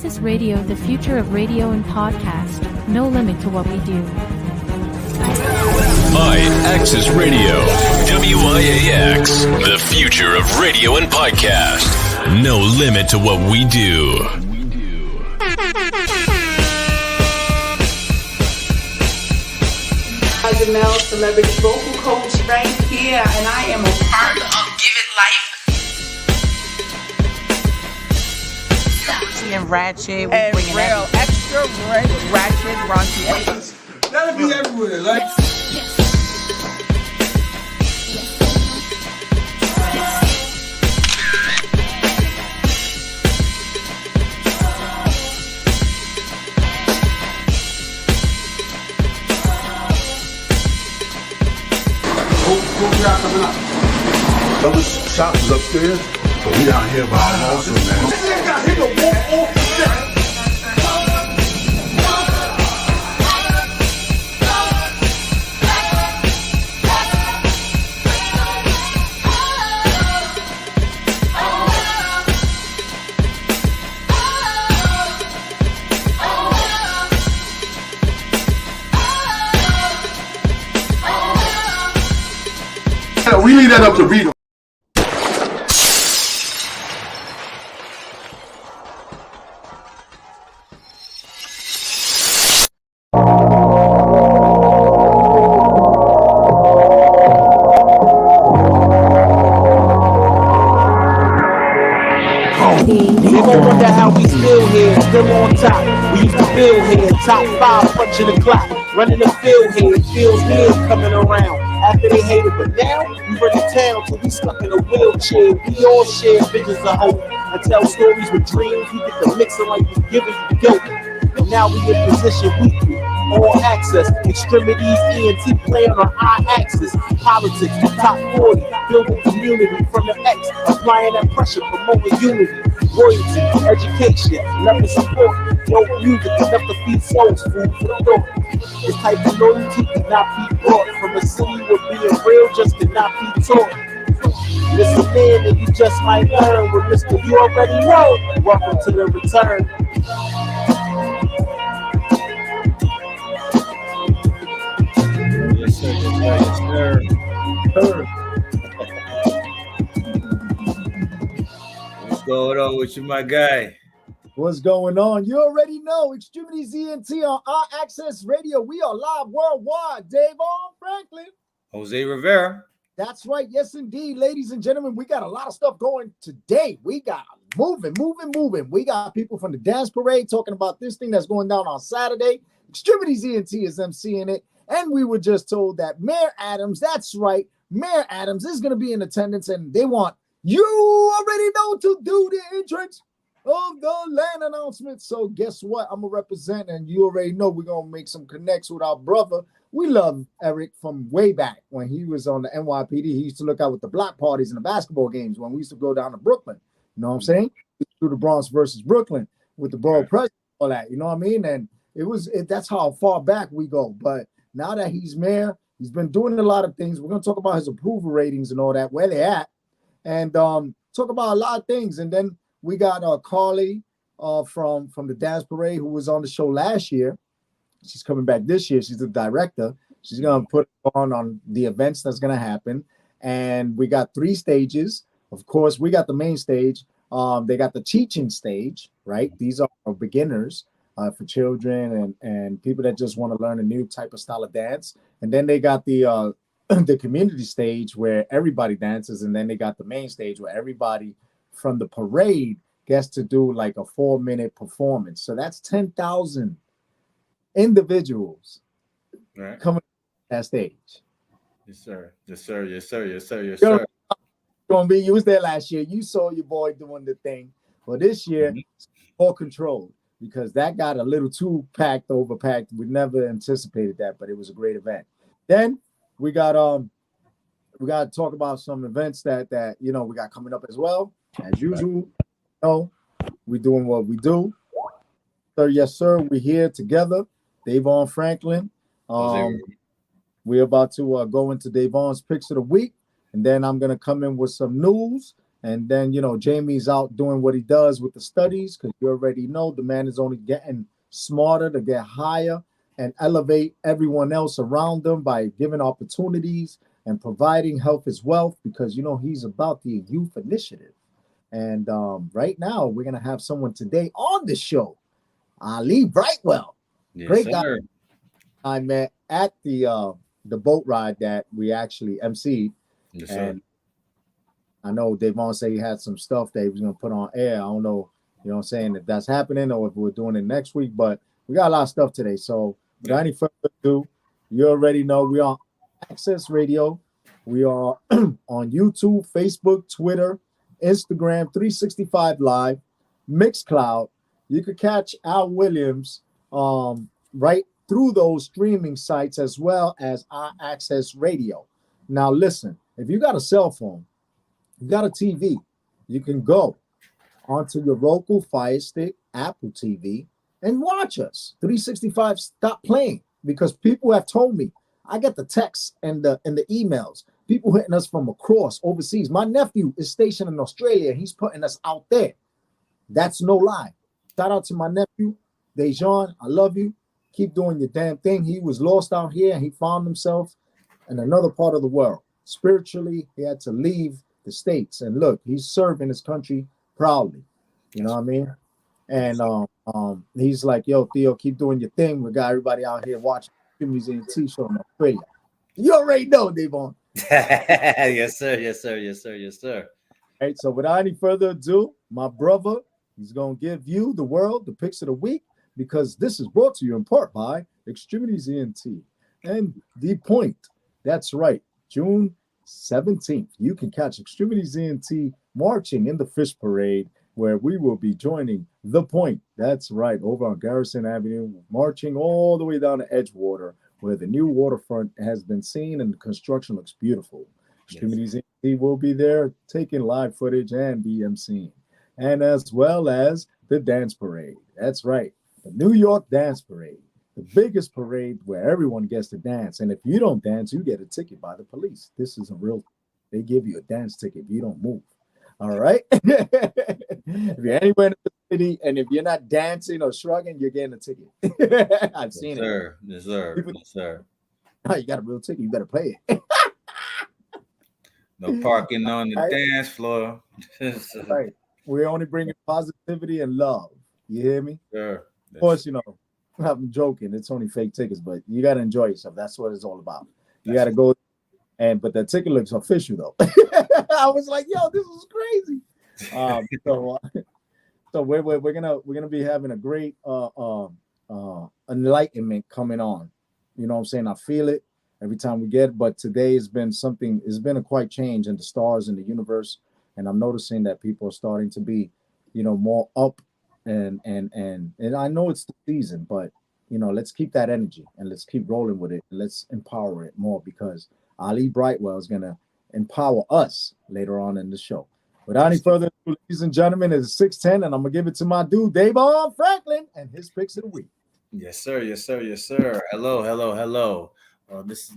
X-Tremitiez Radio, the future of radio and podcast. No limit to what we do. Axis Radio, WIAX, the future of radio and podcast. No limit to what we do. Janelle, celebrity vocal coach right here, and I am a part of Give It Life. And ratchet, and real extra ratchet, raunchy. That'll be everywhere, like. What we got coming up? Other shops is upstairs, but we out here by our also, man. We leave that up to Rita. You gon' wonder how we still here, still on top. We used to build here, top 5, punching the clock. Running the field here, feels good coming around. After they hated, but now we run the town till we stuck in a wheelchair. We all share visions of hope and tell stories with dreams. We get the mixing like we giving you dope. And now we in position weekly, all access, extremities, ENT playing on our axis. Politics, top 40, building community from the X, applying that pressure, promoting unity. Royalty, education, love and support. No music, enough to feed souls, food for thought. This type of loyalty cannot be bought from a city where being real just cannot be taught. Listen in and you just might learn with Mr. You Already Know. Welcome to the return. Yes, sir. Yes, sir. Yes, sir. What's going on with you, my guy? What's going on? You already know. X-Tremitiez ENT on our Access Radio. We are live worldwide. DAVON, Franklin. Jose Rivera. That's right. Yes, indeed. Ladies and gentlemen, we got a lot of stuff going today. We got moving. We got people from the dance parade talking about this thing that's going down on Saturday. X-Tremitiez ENT is emceeing it. And we were just told that Mayor Adams, that's right, Mayor Adams is going to be in attendance, and they want you already know to do the entrance of the land announcement. So guess what? I'm going to represent, and you already know we're going to make some connects with our brother. We love Eric from way back when he was on the NYPD. He used to look out with the block parties and the basketball games when we used to go down to Brooklyn. You know what I'm saying? Through the Bronx versus Brooklyn with the borough president, all that. You know what I mean? And that's how far back we go. But now that he's mayor, he's been doing a lot of things. We're going to talk about his approval ratings and all that, where they're at, and talk about a lot of things. And then we got Carly from the dance parade, who was on the show last year. She's coming back this year. She's the director. She's going to put on the events that's going to happen. And we got 3 stages. Of course, we got the main stage. They got the teaching stage, right? These are beginners for children and people that just want to learn a new type of style of dance. And then they got the the community stage where everybody dances. And then they got the main stage where everybody from the parade gets to do like a 4-minute performance. So that's 10,000 individuals coming to that stage. Yes, sir. Yes, sir. Yes, sir. Yes, sir. Yes, sir. You was there last year. You saw your boy doing the thing. Well, this year, more controlled because that got a little too overpacked. We never anticipated that, but it was a great event. Then we got to talk about some events that we got coming up as well. As usual, we're doing what we do. So yes, sir. We're here together. DAVON Franklin. We're about to go into DAVON's picks of the week, and then I'm gonna come in with some news, And then, Jamie's out doing what he does with the studies, because you already know the man is only getting smarter to get higher and elevate everyone else around them by giving opportunities and providing health as wealth, because, he's about the youth initiative. And right now, we're going to have someone today on the show, Ali Brightwell. Yes, Great sir. guy I met at the boat ride that we actually emceed. Yes, sir. And I know Davon said he had some stuff that he was going to put on air. I don't know, if that's happening or if we're doing it next week, but we got a lot of stuff today. So without any further ado, you already know we are on Access Radio. We are on YouTube, Facebook, Twitter, Instagram, 365 Live, Mixcloud. You could catch Al Williams right through those streaming sites as well as our Access Radio. Now, listen, if you got a cell phone, you got a TV, you can go onto your local Fire Stick, Apple TV, and watch us. 365 stop playing, because people have told me, I get the texts and the emails, people hitting us from across overseas. My nephew is stationed in Australia. He's putting us out there. That's no lie. Shout out to my nephew, Dejan. I love you. Keep doing your damn thing. He was lost out here and he found himself in another part of the world. Spiritually, he had to leave the States. And look, he's serving his country proudly. You know what I mean? And he's like, yo, Theo, keep doing your thing. We got everybody out here watching X-Tremitiez show in Australia. You already know, Davon. Yes, sir. Yes, sir. Yes, sir. Yes, sir. All right, so without any further ado, my brother, he's going to give you, the world, the picks of the week, because this is brought to you in part by X-Tremitiez ENT. And The Point, that's right, June 17th, you can catch X-Tremitiez ENT marching in the Fish Parade, where we will be joining The Point, that's right, over on Garrison Avenue, marching all the way down to Edgewater, where the new waterfront has been seen and the construction looks beautiful. X-Tremitiez ENT will be there taking live footage and be emceeing, and as well as the dance parade. That's right, the New York Dance Parade, the biggest parade where everyone gets to dance. And if you don't dance, you get a ticket by the police. This is a real, they give you a dance ticket if you don't move. All right. If you're anywhere in the city and if you're not dancing or shrugging, you're getting a ticket. I've seen it. Yes, sir. People, Yes, sir. Oh, you got a real ticket, you better pay it. No parking on the dance floor. Right. We're only bringing positivity and love. You hear me? Sure. Of course, I'm joking. It's only fake tickets, but you got to enjoy yourself. That's what it's all about. You got to go. But the ticket looks official, though. I was like, yo, this is crazy. So we're gonna be having a great enlightenment coming on. You know what I'm saying? I feel it every time we get it. But today has been something. It's been a quite change in the stars in the universe, and I'm noticing that people are starting to be, more up. And I know it's the season, but let's keep that energy and let's keep rolling with it. Let's empower it more, because Ali Brightwell is gonna empower us later on in the show. Without any further ado, ladies and gentlemen, it's 6:10, and I'm gonna give it to my dude Davon Franklin and his picks of the week. Yes, sir. Yes, sir. Yes, sir. Hello. This is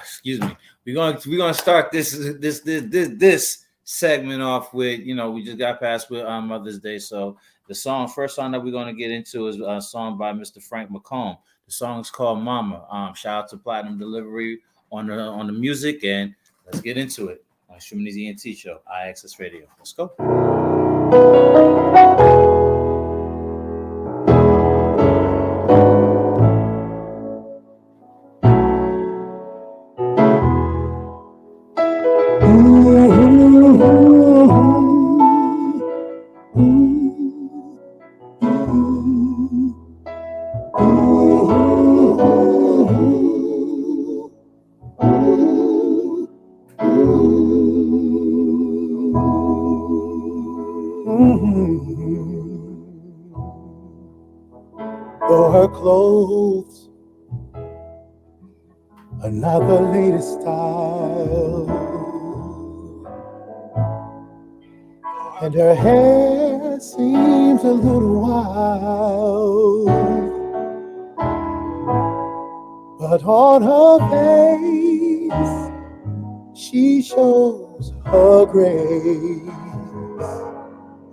excuse me. We're gonna start this segment off with, we just got past with Mother's Day. So the first song that we're going to get into is a song by Mr. Frank McComb. The song is called Mama. Shout out to Platinum Delivery on the music, and let's get into it. X-Tremitiez ENT show, IXS Radio. Let's go. For her clothes are not the latest style, and her hair seems a little wild, but on her face she shows her grace,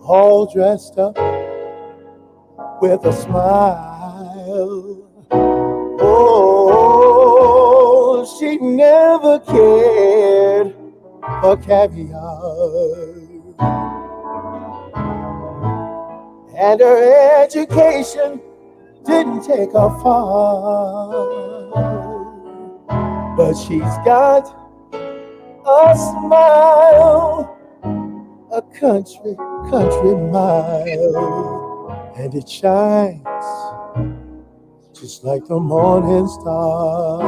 all dressed up with a smile. Oh, she never cared for caviar, and her education didn't take her far, but she's got a smile, a country mile, and it shines just like the morning star.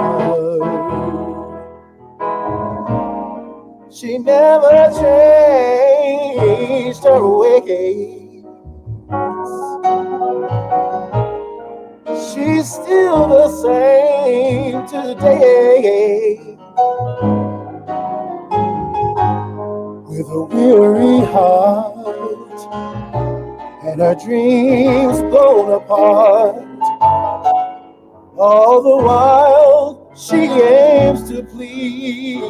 She never changed her ways. She's still the same today, with a weary heart and her dreams blown apart. All the while she aims to please.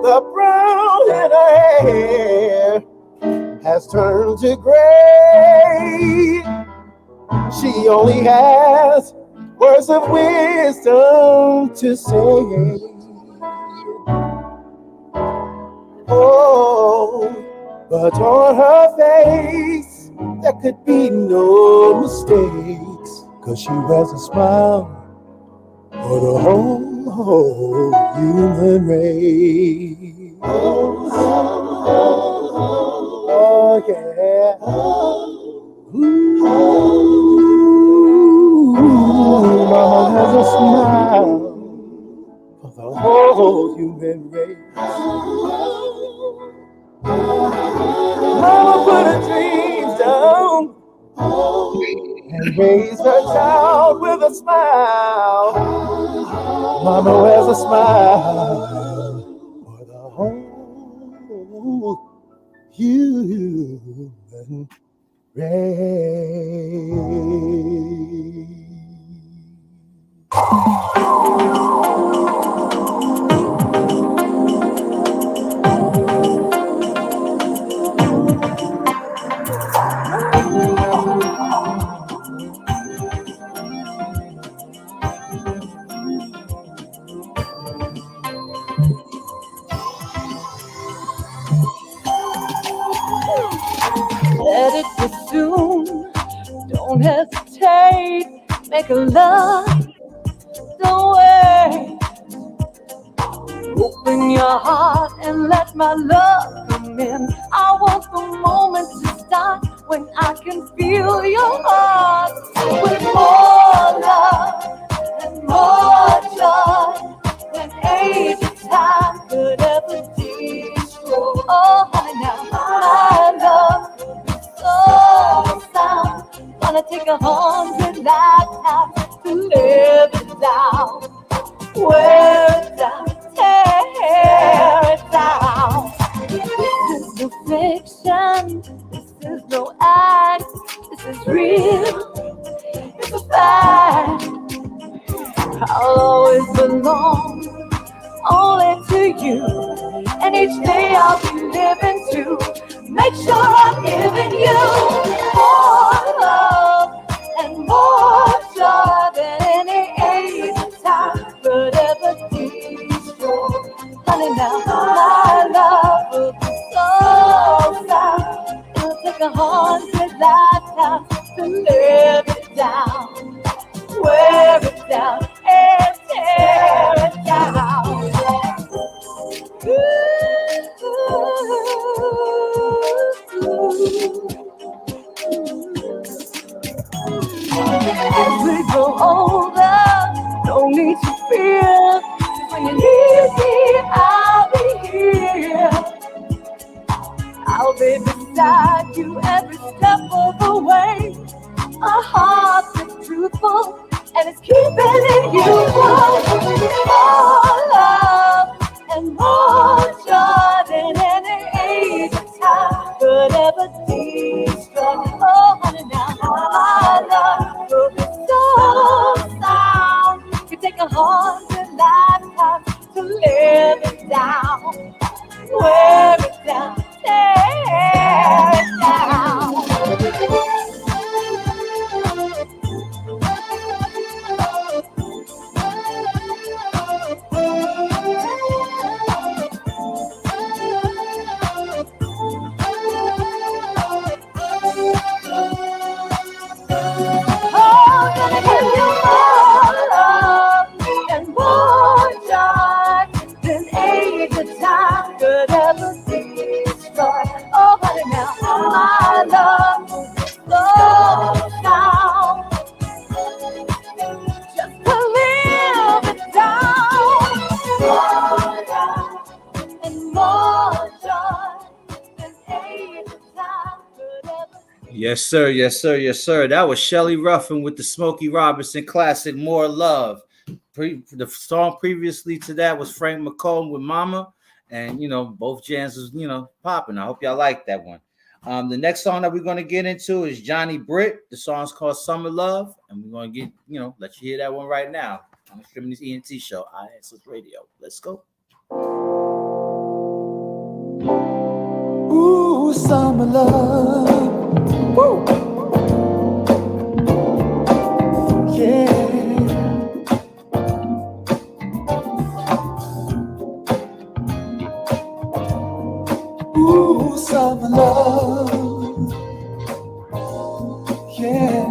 The brown in her hair has turned to gray. She only has words of wisdom to say. Oh, but on her face there could be no mistakes, 'cause she wears a smile for the whole human race. Oh yeah. Ooh, mama has a smile for the whole human race. Mama put her dreams down and raised her child with a smile. Mama wears a smile for the whole human race. Let it be soon. Don't hesitate. Make a love. Don't wait. Open your heart and let my love come in. I want the moment to start when I can feel your heart. With more love and more joy than age and time could ever destroy. Oh, honey, now my love is so sound. Gonna take 100 lifetimes to live it down. Wear it down, tear it down. This is no fiction, this is no act, this is real, it's a fact. I'll always belong only to you, and each day I'll be living to make sure I'm giving you more love and more joy than any age and time could ever destroy. Honey, now my love will be so sound. It'll take 100 lifetimes to live it down. Wear it down and tear it down. As we grow older, no need to fear. When you need me, I'll be here. I'll be beside you every step of the way. My heart is truthful, and it's keeping it youthful. More love and more joy than any age or time could ever destroy. Oh, honey, now my love will be so sound. You take 100 lifetimes to live it down, wear it down, tear it down. Time could ever destroy. Oh, honey, now my love slow down, just to live it down. More love and more joy than any time could ever. Yes, sir. Yes, sir. Yes, sir. That was Shelly Ruffin with the Smokey Robinson classic "More Love." The song previously to that was Frank McComb with "Mama." And, you know, both jams was, you know, popping. I hope y'all like that one. The next song that we're going to get into is Johnny Britt. The song's called Summer Love. And we're going to get, you know, let you hear that one right now on the Extremities ENT show, ISS Radio. Let's go. Ooh, summer love. Woo. Yeah. Ooh, summer love, yeah.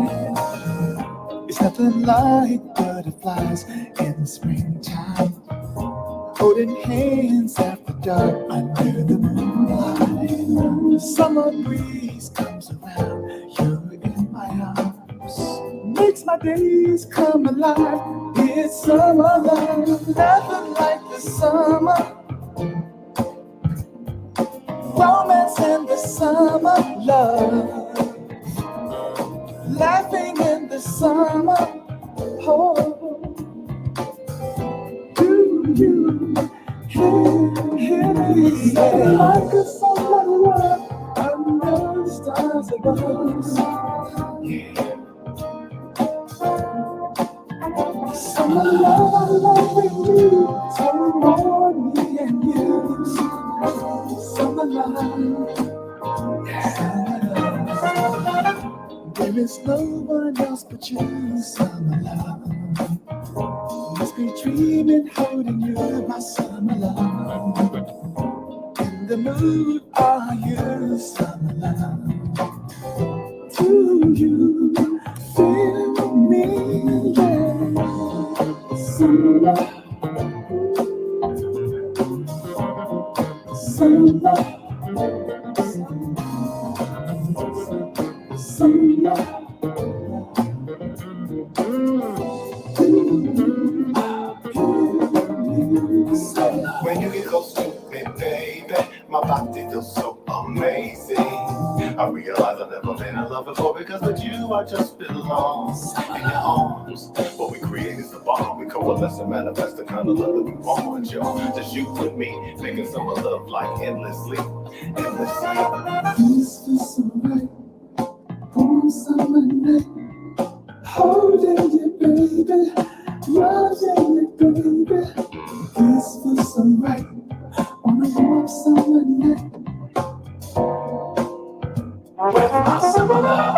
It's nothing like butterflies in the springtime, holding hands after dark under the moonlight. Summer breeze comes around, you're in my arms, makes my days come alive. It's summer love, nothing like the summer. Romance in the summer love, laughing in the summer. Oh, do you hear me say, like a summer love under the stars above? Yeah. Summer love, I love with you, so more me and you. Summer love, there is no one else but you. Summer love, must be dreaming, holding you, my summer love. In the mood are you, summer love? Do you feel me? Yeah, summer love. Summer, summer. When you get close to me, baby, my body feels so amazing. I realize I've never been in love before because with you I just belong in your arms. What we create is the bond. We coalesce and manifest the kind of love that we want, yo. Just you and me, making summer love like endlessly, endlessly. This feels so right, warm summer night, holding you, baby, loving you, baby. This feels so right on a warm summer night. With my summer love.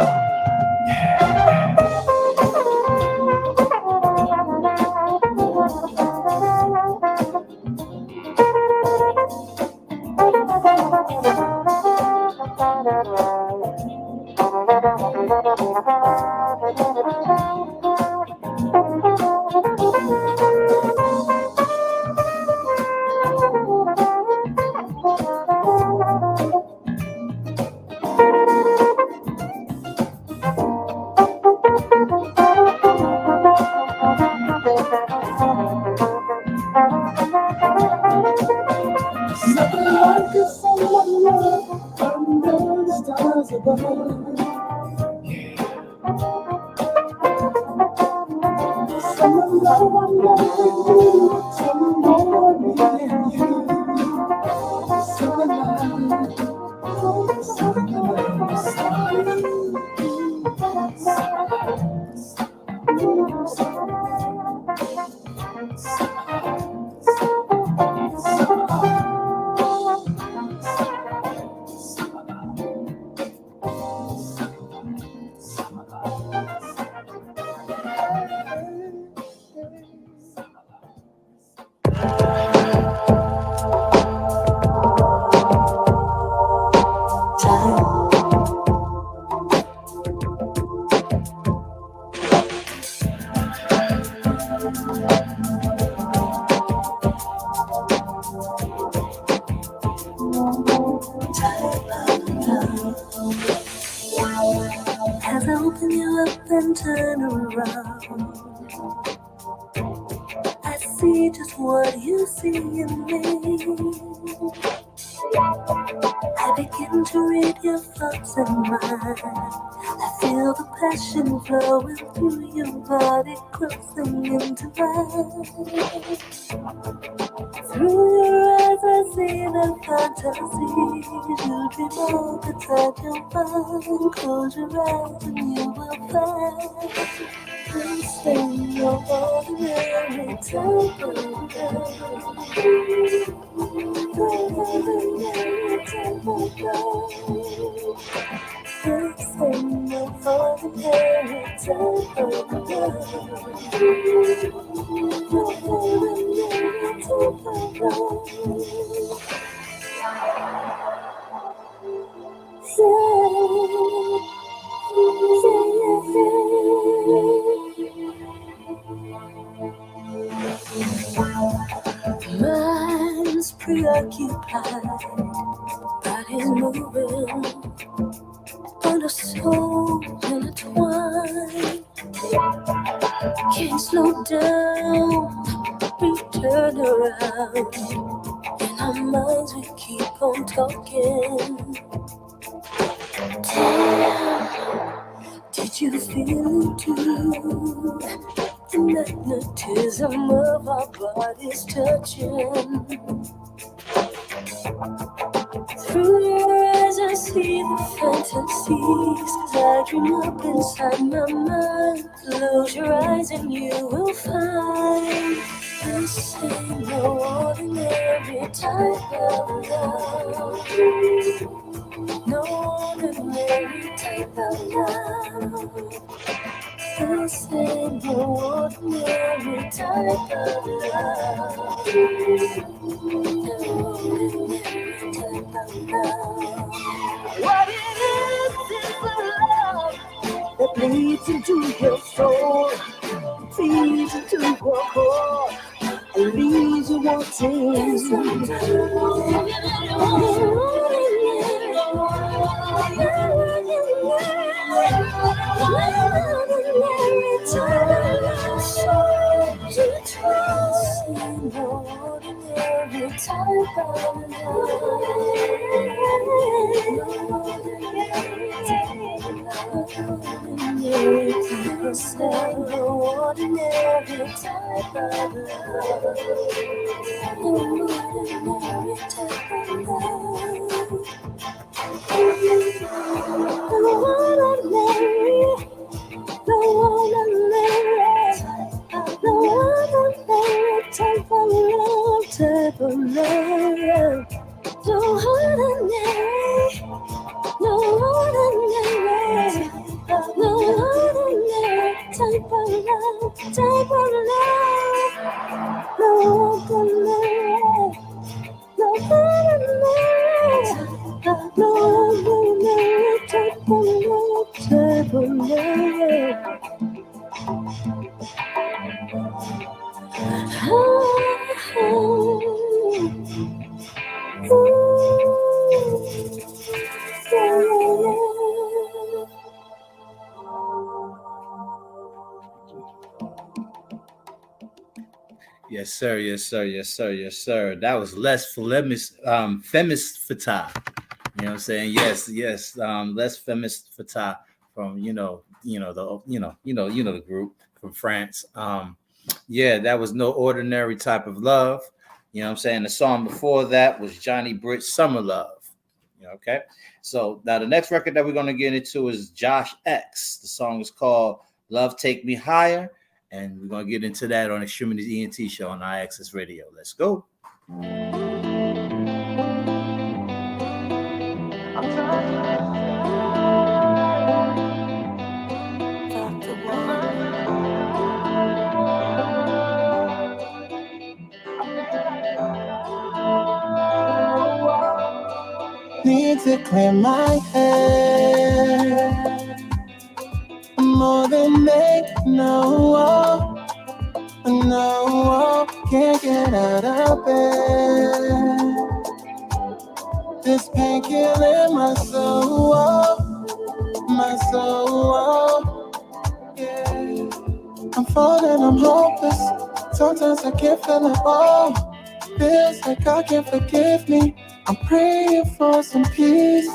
me just what you see in me. I begin to read your thoughts and mine. I feel the passion flowing through your body, crossing into mine. Through your eyes I see the fantasy. You'll be more the type you'll find. Close your eyes and you will find. This ain't your ordinary type of love. Ordinary type of love. This ain't your ordinary type of love. Ordinary type of love. Mind's preoccupied, body's moving, but a soul intertwined. Can't slow down, we turn around. In our minds we keep on talking. Damn, did you feel it too? The magnetism of our bodies touching. Through your eyes I see the fantasies, 'cause I dream up inside my mind. Close your eyes and you will find this ain't no ordinary type of love. No ordinary type of love. This ain't no ordinary type of love. No ordinary type of love. What it is the love that bleeds into your soul, feeds into your core, and leaves you wanting. Yes, sir. Yes, sir. Yes, sir. Yes, sir. That was Les Femis Fatah. You know what I'm saying? Yes, yes. Les Femis Fatah from the group from France. Yeah, that was No Ordinary Type of Love. You know what I'm saying? The song before that was Johnny Britt's Summer Love. Okay. So now the next record that we're going to get into is Josh X. The song is called Love Take Me Higher. And we're going to get into that on X-Tremitiez ENT show on iAccess Radio. Let's go. Need to clear my head more than they know. No, can't get out of bed. This pain killing my soul, yeah. I'm falling, I'm hopeless. Sometimes I can't feel it all. Feels like God can't forgive me. I'm praying for some peace.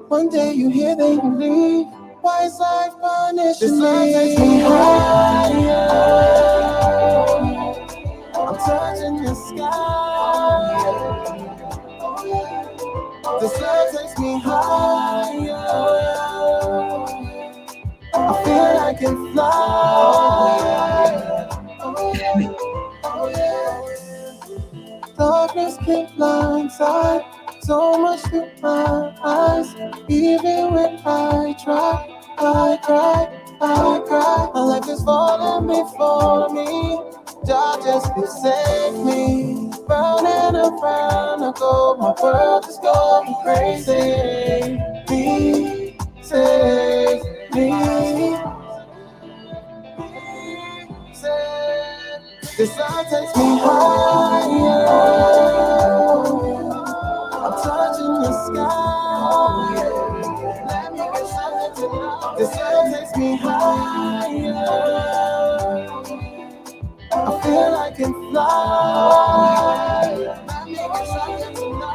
One day you hear, then you leave. Why is life punishing me? This life takes me higher. I'm touching the sky. This life takes me higher. I feel I can fly. Darkness can blindside so much to my eyes. Even when I try, I cry. My life is falling before me. God just please save me. Round and around I go, my world is going crazy. Please save me. This life takes me higher. I'm touching the sky. Let me get something to know. This life takes me higher. I feel I can fly. Let me get something to know.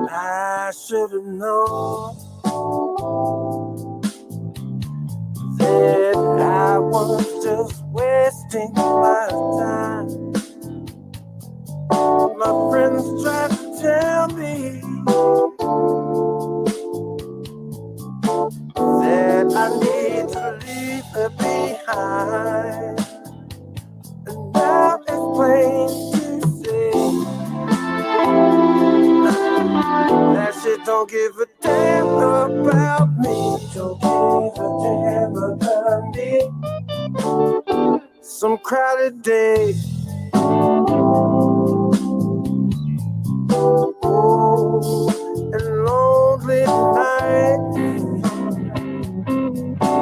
I should have known that I was just wasting my time. My friends tried to tell me that I need to leave her behind. And now it's plain to see that she don't give a damn about me. Don't give a damn about me. Some crowded day, oh, and lonely night.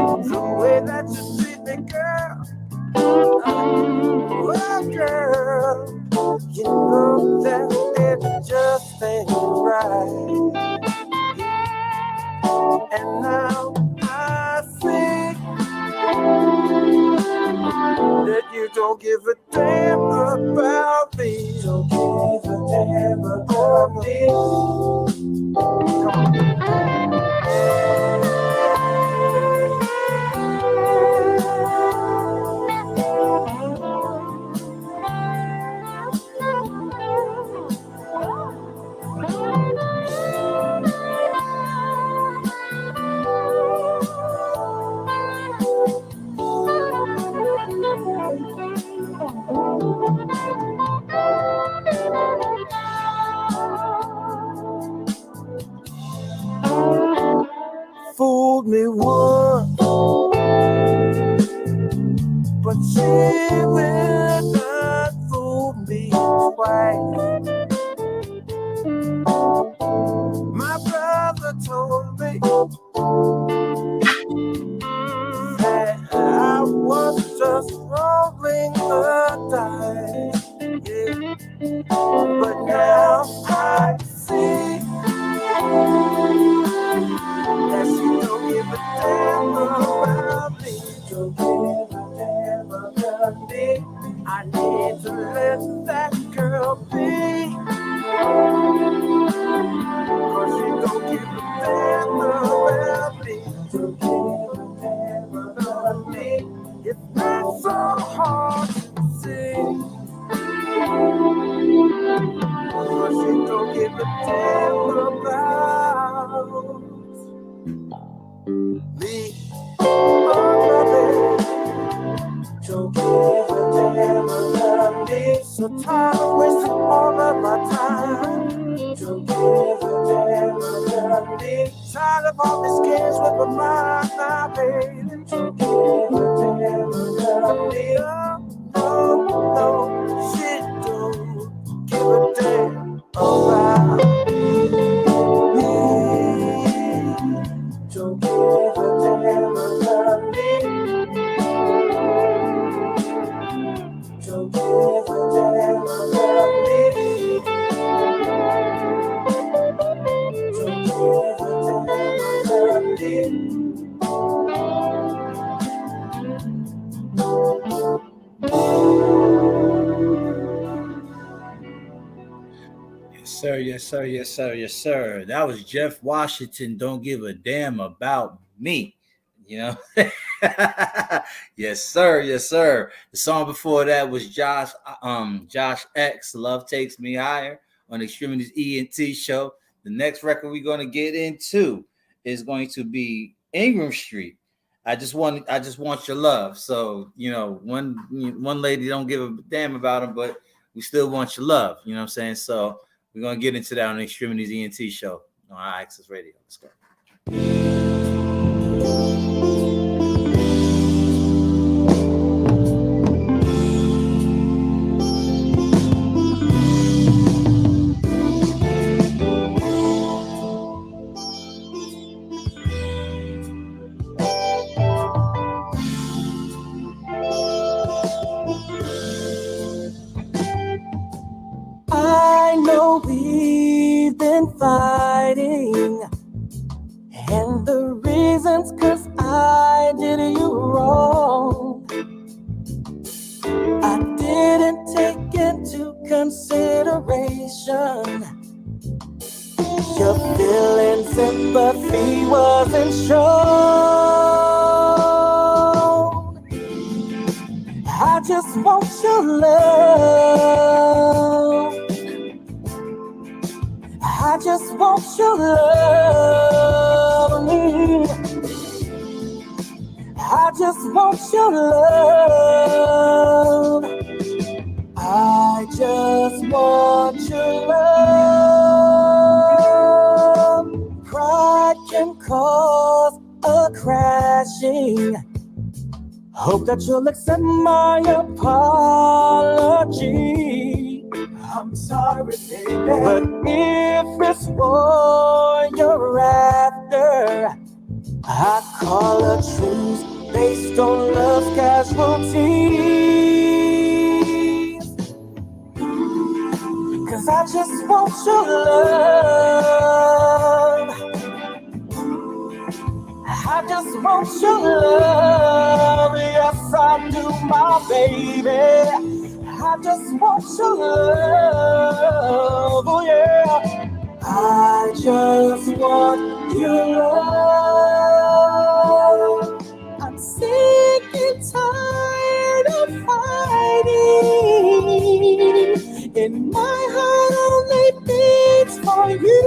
The way that you treat me, girl, oh girl, you know that it just ain't right. And now I see that you don't give a damn about me. Don't give a damn about me. Come on. Fooled me once, but she will not fool me twice. My brother told me that I was just rolling the dice, yeah. But now I see that she don't give a damn about me. Don't give a damn about me. I need to let that girl be, 'cause she don't give a damn about me. Don't give a damn about me. It's not so hard to see, 'cause she don't give a damn about me. Oh, baby, don't give a damn about me. So tired of wasting all of my time. Don't give a damn about me. tired of all these games with my mind now, baby. Don't give a damn about me. Oh, no, she don't give a damn about me. Don't give a damn about me. Don't give a damn about me. Don't give a damn about me. Yes, sir. Yes, sir. Yes, sir. Yes, sir. That was Jeff Washington. Don't give a damn about me. You know? Yes, sir. Yes, sir. The song before that was Josh X, Love Takes Me Higher on Extremities ENT show. The next record we're going to get into is going to be Ingram Street. I just want your love. So, you know, one lady don't give a damn about him, but we still want your love. You know what I'm saying? So we're going to get into that on the Extremities ENT show on our Access Radio. Let's go. I know we've been fighting, and the reason's 'cause I did you wrong. I didn't take into consideration your feelings, sympathy wasn't shown. I just want your love. I just want your love. I just want your love. I just want your love. Pride can cause a crashing. Hope that you'll accept my apology. I'm sorry, baby, but if it's what you're after, I call a truce based on love's casualties. 'Cause I just want your love. I just want your love. Yes, I do, my baby. I just want your love. Oh, yeah. I just want your love. I'm sick and tired of fighting. In my heart only beats for you.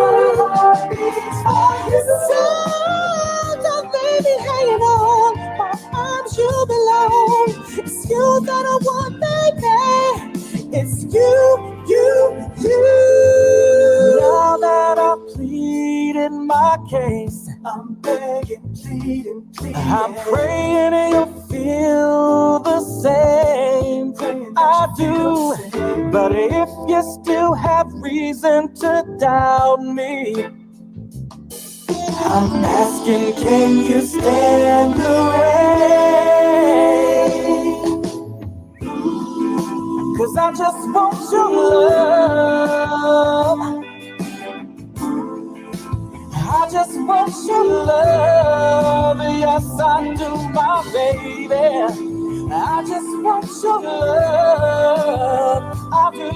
My heart beats for you. So don't leave me hanging on. My arms you belong. It's you that I want, baby. It's you. Now that I've pleaded my case, I'm begging, pleading. I'm praying you'll feel the same. I do, but if you still have reason to doubt me, I'm asking, can you stand the rain? 'Cause I just want your love. I just want your love. Yes, I do, my baby. I just want your love. I do.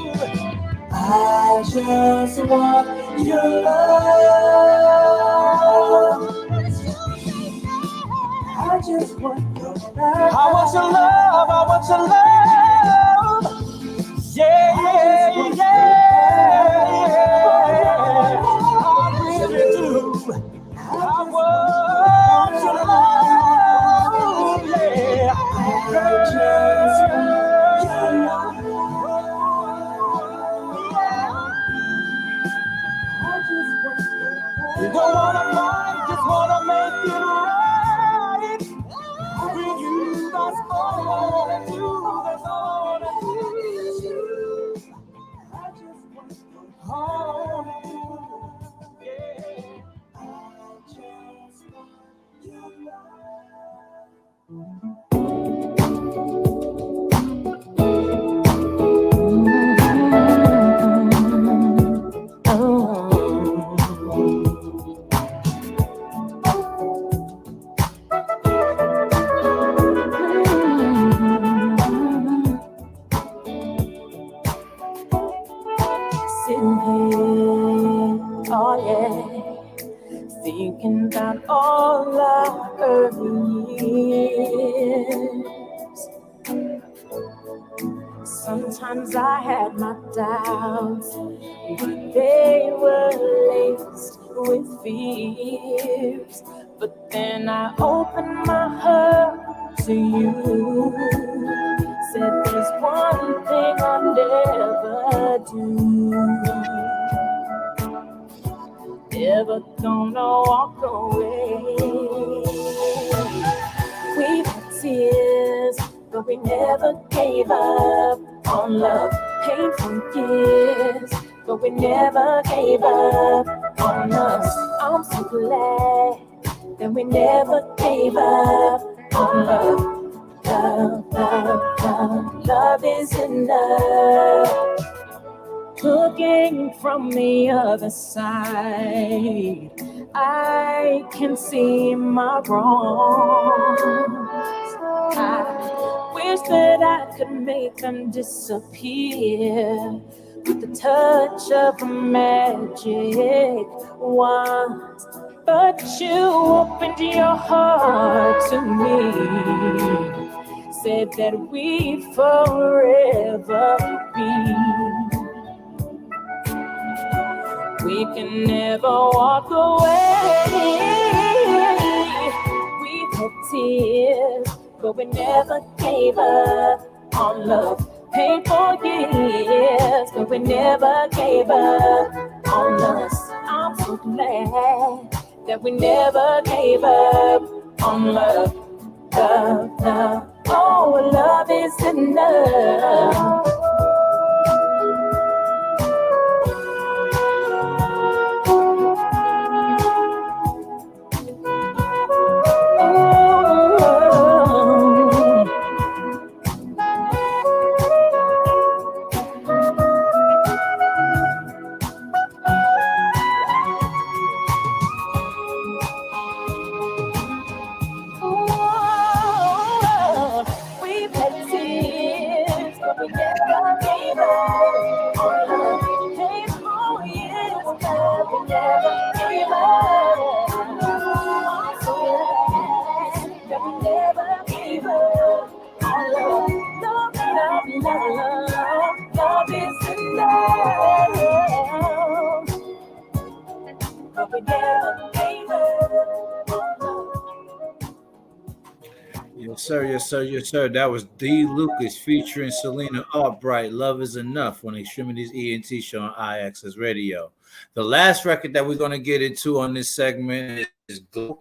I just want your love. I just want your love. I want your love. I want your love. Yeah, yeah, yeah. I really do. I want your love. Yeah. I just want your love. I just want your love. You don't wanna fight, just wanna make it right. With you, that's all I wanna do. That's all I wanna do. I just want your heart. Yeah. I just want your love. Sitting here, oh yeah, thinking about all our early years. Sometimes I had my doubts, but they were laced with fears. But then I opened my heart to you. Said there's one thing I'll never do. Never gonna walk away. We've had tears, but we never gave up on love. Painful years, but we never gave up on us. I'm so glad that we never gave up on love. Love, love, love, love is enough. Looking from the other side, I can see my wrongs. I wish that I could make them disappear with the touch of a magic wand. But you opened your heart to me, said that we'd forever be. We can never walk away. We've had tears, but we never gave up on love. Painful years, but we never gave up on us. I'm so glad that we never gave up on love. Love, love, oh, love is enough. Yes, sir. Yes, sir. Yes, sir. That was D. Lucas featuring Selena Albright. Love is Enough on Extremities ENT show on IXS Radio. The last record that we're going to get into on this segment is Glolalia.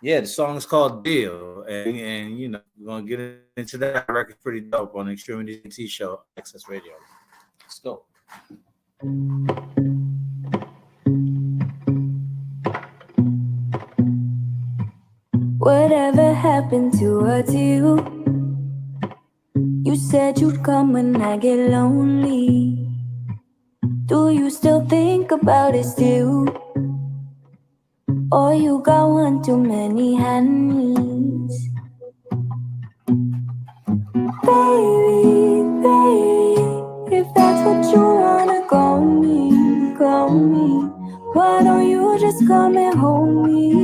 Yeah, the song is called Deal. And you know, we're going to get into that record pretty dope on Extremities ENT show IXS Radio. Let's go. Whatever happened to a deal? You said you'd come when I get lonely. Do you still think about it still? Or you got one too many hands? Baby, baby, if that's what you wanna call me. Why don't you just come and hold me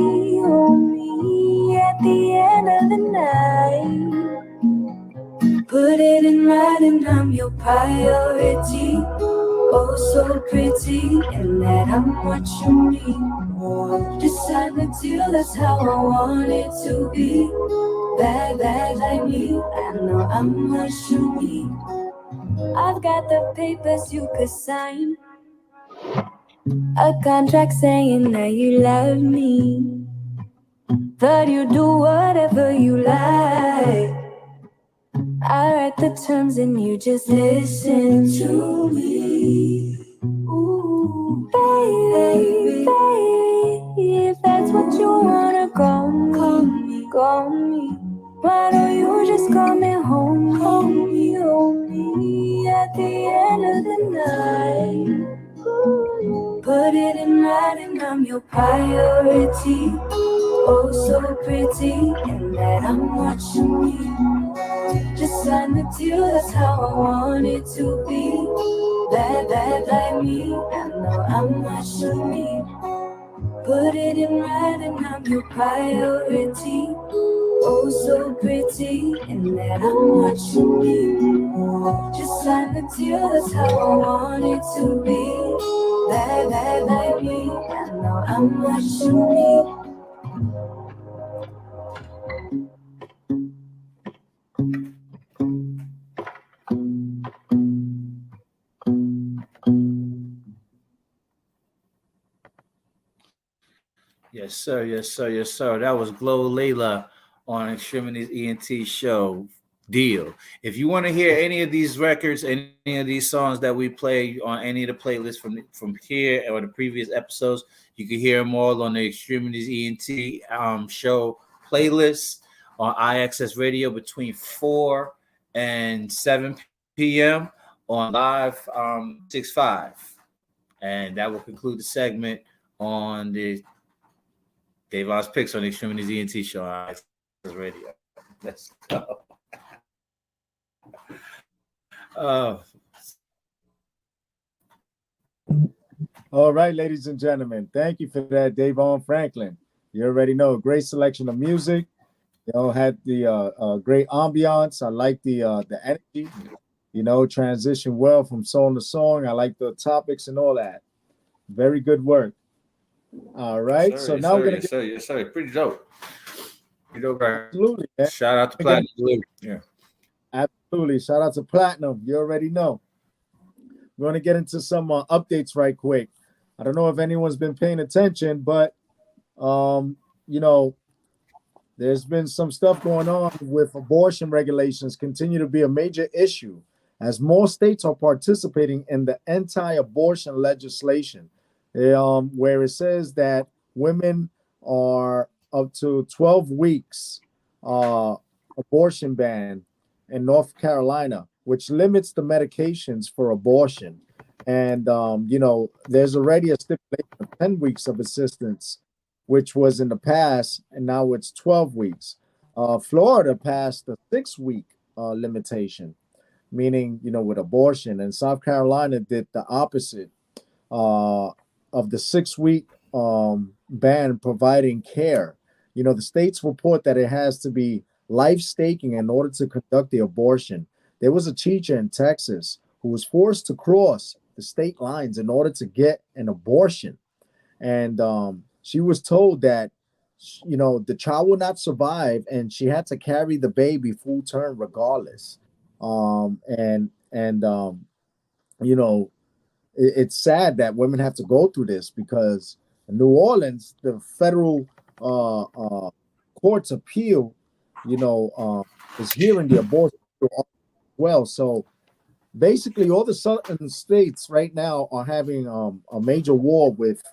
at the end of the night? Put it in writing, I'm your priority. Oh, so pretty, and that I'm what you need. Decide the deal, that's how I want it to be. Bad like me, I know I'm what you need. I've got the papers you could sign, a contract saying that you love me, that you do whatever you like. I write the terms and you just listen to me. Ooh, baby, baby, if that's what you wanna call me, call me. Why don't you just call me home, home, me at the end of the night? Ooh, put it in writing, I'm your priority. Oh, so pretty, and that I'm what you need. Just sign the deal, that's how I want it to be. Bad, bad like me, I know I'm what you need. Put it in writing, I'm your priority. Oh, so pretty, and that I'm what you need. Just sign the deal, that's how I want it to be. Bad, bad like me, I know I'm what you need. Yes, sir. Yes, sir. Yes, sir. That was Glow Layla on Extremities ENT show deal. If you want to hear any of these records, any of these songs that we play on any of the playlists from here or the previous episodes, you can hear them all on the Extremities ENT show playlist on IXS Radio between 4 and 7 p.m. on Live 65. And that will conclude the segment on the Davon's picks on the Extremities ENT show on IXS Radio. Let's go. All right, ladies and gentlemen, thank you for that, Davon Franklin. You already know, a great selection of music. You know, had the great ambiance. I like the energy. You know, transition well from song to song. I like the topics and all that. Very good work. All right, Yes, sir, so yes, now sir, we're gonna yes, sir, yes, sir. Pretty dope. Pretty dope, right? Absolutely, man. Shout out to Platinum Delivery. Yeah. Absolutely. Shout out to Platinum. You already know. We're going to get into some updates right quick. I don't know if anyone's been paying attention, but, you know, there's been some stuff going on with abortion regulations continue to be a major issue as more states are participating in the anti-abortion legislation, where it says that women are up to 12 weeks abortion ban in North Carolina, which limits the medications for abortion. And, you know, there's already a stipulation of 10 weeks of assistance, which was in the past, and now it's 12 weeks. Florida passed the 6-week limitation, meaning, you know, with abortion, and South Carolina did the opposite of the 6-week ban providing care. You know, the states report that it has to be life staking in order to conduct the abortion. There was a teacher in Texas who was forced to cross the state lines in order to get an abortion. And she was told that, you know, the child will not survive and she had to carry the baby full term regardless. You know, it's sad that women have to go through this because in New Orleans, the federal courts appeal, you know, is hearing the abortion as well. So basically, all the southern states right now are having a major war with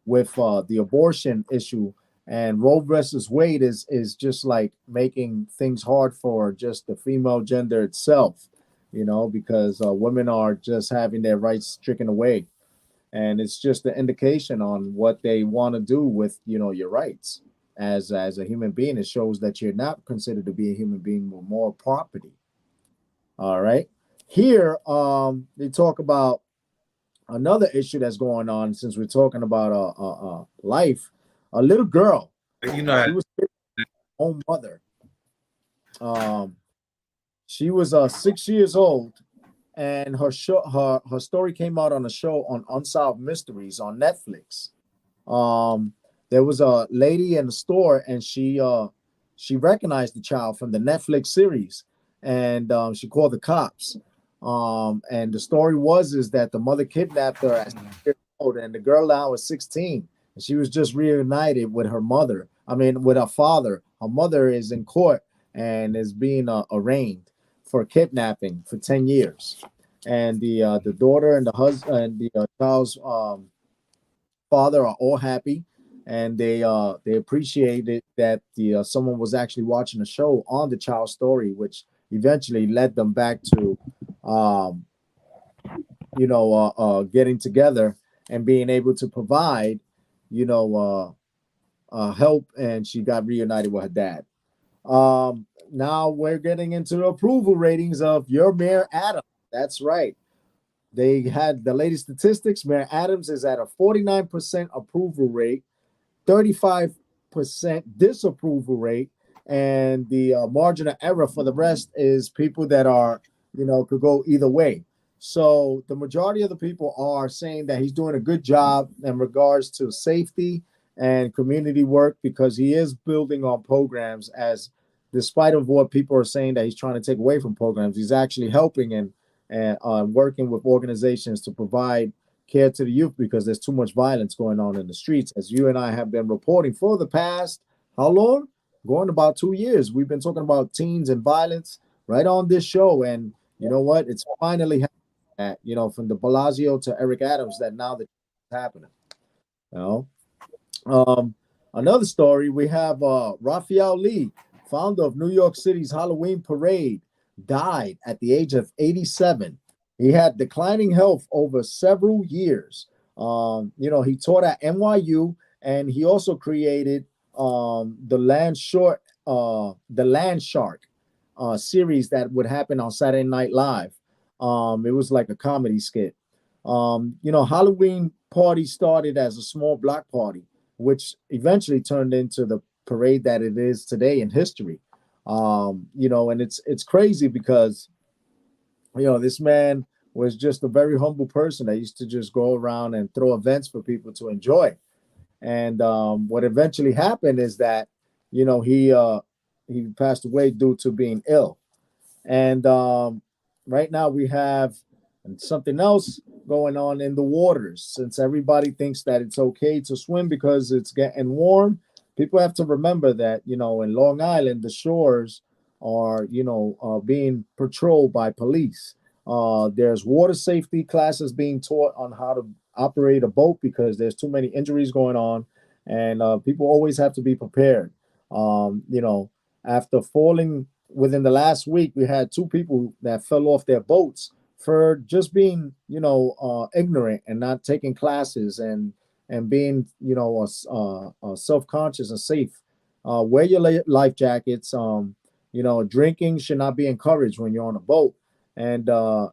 the abortion issue, and Roe versus Wade is just like making things hard for just the female gender itself, you know, because women are just having their rights stricken away, and it's just an indication on what they want to do with, you know, your rights as a human being. It shows that you're not considered to be a human being with more property. All right. Here, they talk about another issue that's going on since we're talking about life. A little girl, You know, she was her own mother. She was 6 years old, and her story came out on a show on Unsolved Mysteries on Netflix. There was a lady in the store, and she recognized the child from the Netflix series, and she called the cops. And the story is that the mother kidnapped her at 6 years old, and the girl now is 16, and she was just reunited with her mother. I mean, with her father. Her mother is in court and is being arraigned for kidnapping for 10 years. And the daughter and the husband and the child's father are all happy, and they appreciated that the someone was actually watching a show on the child's story, which eventually led them back to um, getting together and being able to provide you know help, and she got reunited with her dad. Now we're getting into the approval ratings of your Mayor Adams. That's right. They had the latest statistics. Mayor Adams is at a 49% approval rate, 35% disapproval rate, and the margin of error for the rest is people that are, could go either way. So the majority of the people are saying that he's doing a good job in regards to safety and community work, because he is building on programs, as despite of what people are saying that he's trying to take away from programs, he's actually helping and working with organizations to provide care to the youth, because there's too much violence going on in the streets, as you and I have been reporting for the past, how long? Going about 2 years. We've been talking about teens and violence right on this show. And you know what? It's finally happening, from de Blasio to Eric Adams, that now it's happening. Another story, we have Raphael Lee, founder of New York City's Halloween Parade, died at the age of 87. He had declining health over several years. He taught at NYU, and he also created the Land Shark series that would happen on Saturday Night Live. It was like a comedy skit. Halloween party started as a small block party, which eventually turned into the parade that it is today in history. And it's crazy because, this man was just a very humble person that used to just go around and throw events for people to enjoy. And what eventually happened is that, he passed away due to being ill. And right now we have something else going on in the waters. Since everybody thinks that it's okay to swim because it's getting warm, people have to remember that, in Long Island, the shores are, being patrolled by police. There's water safety classes being taught on how to operate a boat, because there's too many injuries going on, and people always have to be prepared. After falling within the last week, we had 2 people that fell off their boats for just being, ignorant and not taking classes and being, self-conscious and safe. Wear your life jackets. Drinking should not be encouraged when you're on a boat. And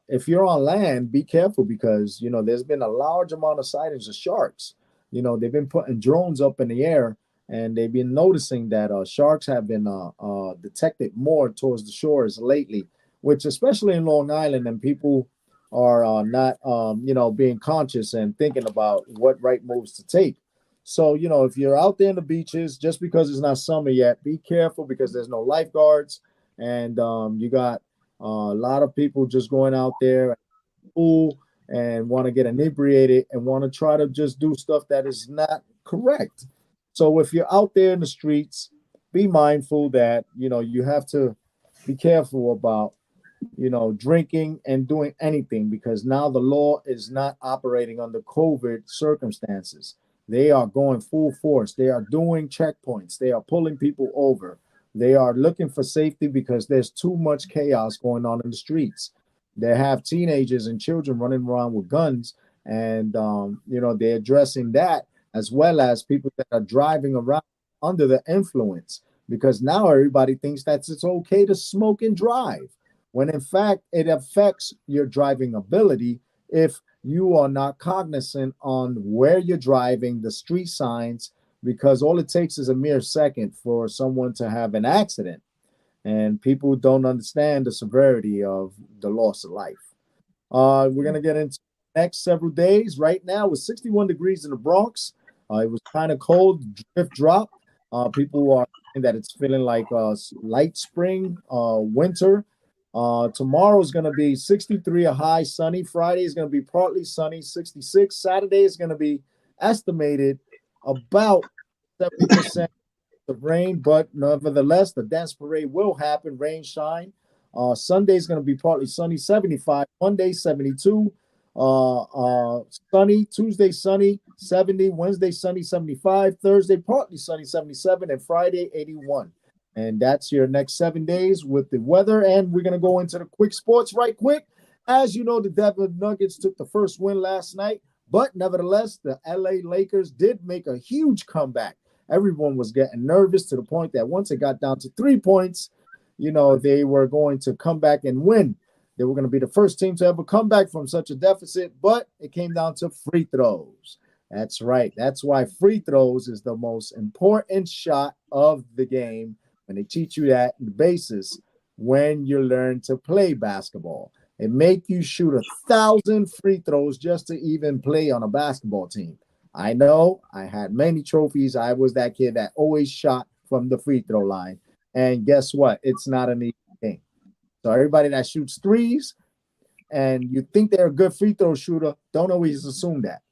if you're on land, be careful, because, there's been a large amount of sightings of sharks. They've been putting drones up in the air, and they've been noticing that sharks have been detected more towards the shores lately, which especially in Long Island, and people are not, being conscious and thinking about what right moves to take. So, if you're out there in the beaches, just because it's not summer yet, be careful, because there's no lifeguards, and you got a lot of people just going out there and want to get inebriated and want to try to just do stuff that is not correct. So if you're out there in the streets, be mindful that, you have to be careful about, drinking and doing anything, because now the law is not operating under COVID circumstances. They are going full force. They are doing checkpoints. They are pulling people over. They are looking for safety, because there's too much chaos going on in the streets. They have teenagers and children running around with guns, and, they're addressing that, as well as people that are driving around under the influence, because now everybody thinks that it's okay to smoke and drive, when in fact it affects your driving ability if you are not cognizant on where you're driving, the street signs, because all it takes is a mere second for someone to have an accident, and people don't understand the severity of the loss of life. We're going to get into the next several days. Right now it's 61 degrees in the Bronx. It was kind of cold, drift drop. People are saying that it's feeling like light spring, winter. Tomorrow is going to be 63, a high, sunny. Friday is going to be partly sunny, 66. Saturday is going to be estimated about 70% of rain, but nevertheless, the dance parade will happen, rain, shine. Sunday is going to be partly sunny, 75. Monday, 72. Sunny. Tuesday, sunny, 70. Wednesday, sunny, 75. Thursday, partly sunny, 77. And Friday, 81. And that's your next 7 days with the weather. And we're going to go into the quick sports right quick. As you know, the Denver Nuggets took the first win last night, but nevertheless, the LA Lakers did make a huge comeback. Everyone was getting nervous to the point that once it got down to 3 points, they were going to come back and win. They were going to be the first team to ever come back from such a deficit, but it came down to free throws. That's right. That's why free throws is the most important shot of the game. And they teach you that the basis when you learn to play basketball. It make you shoot 1,000 free throws just to even play on a basketball team. I know I had many trophies. I was that kid that always shot from the free throw line. And guess what? It's not an easy thing. So everybody that shoots threes and you think they're a good free throw shooter, don't always assume that.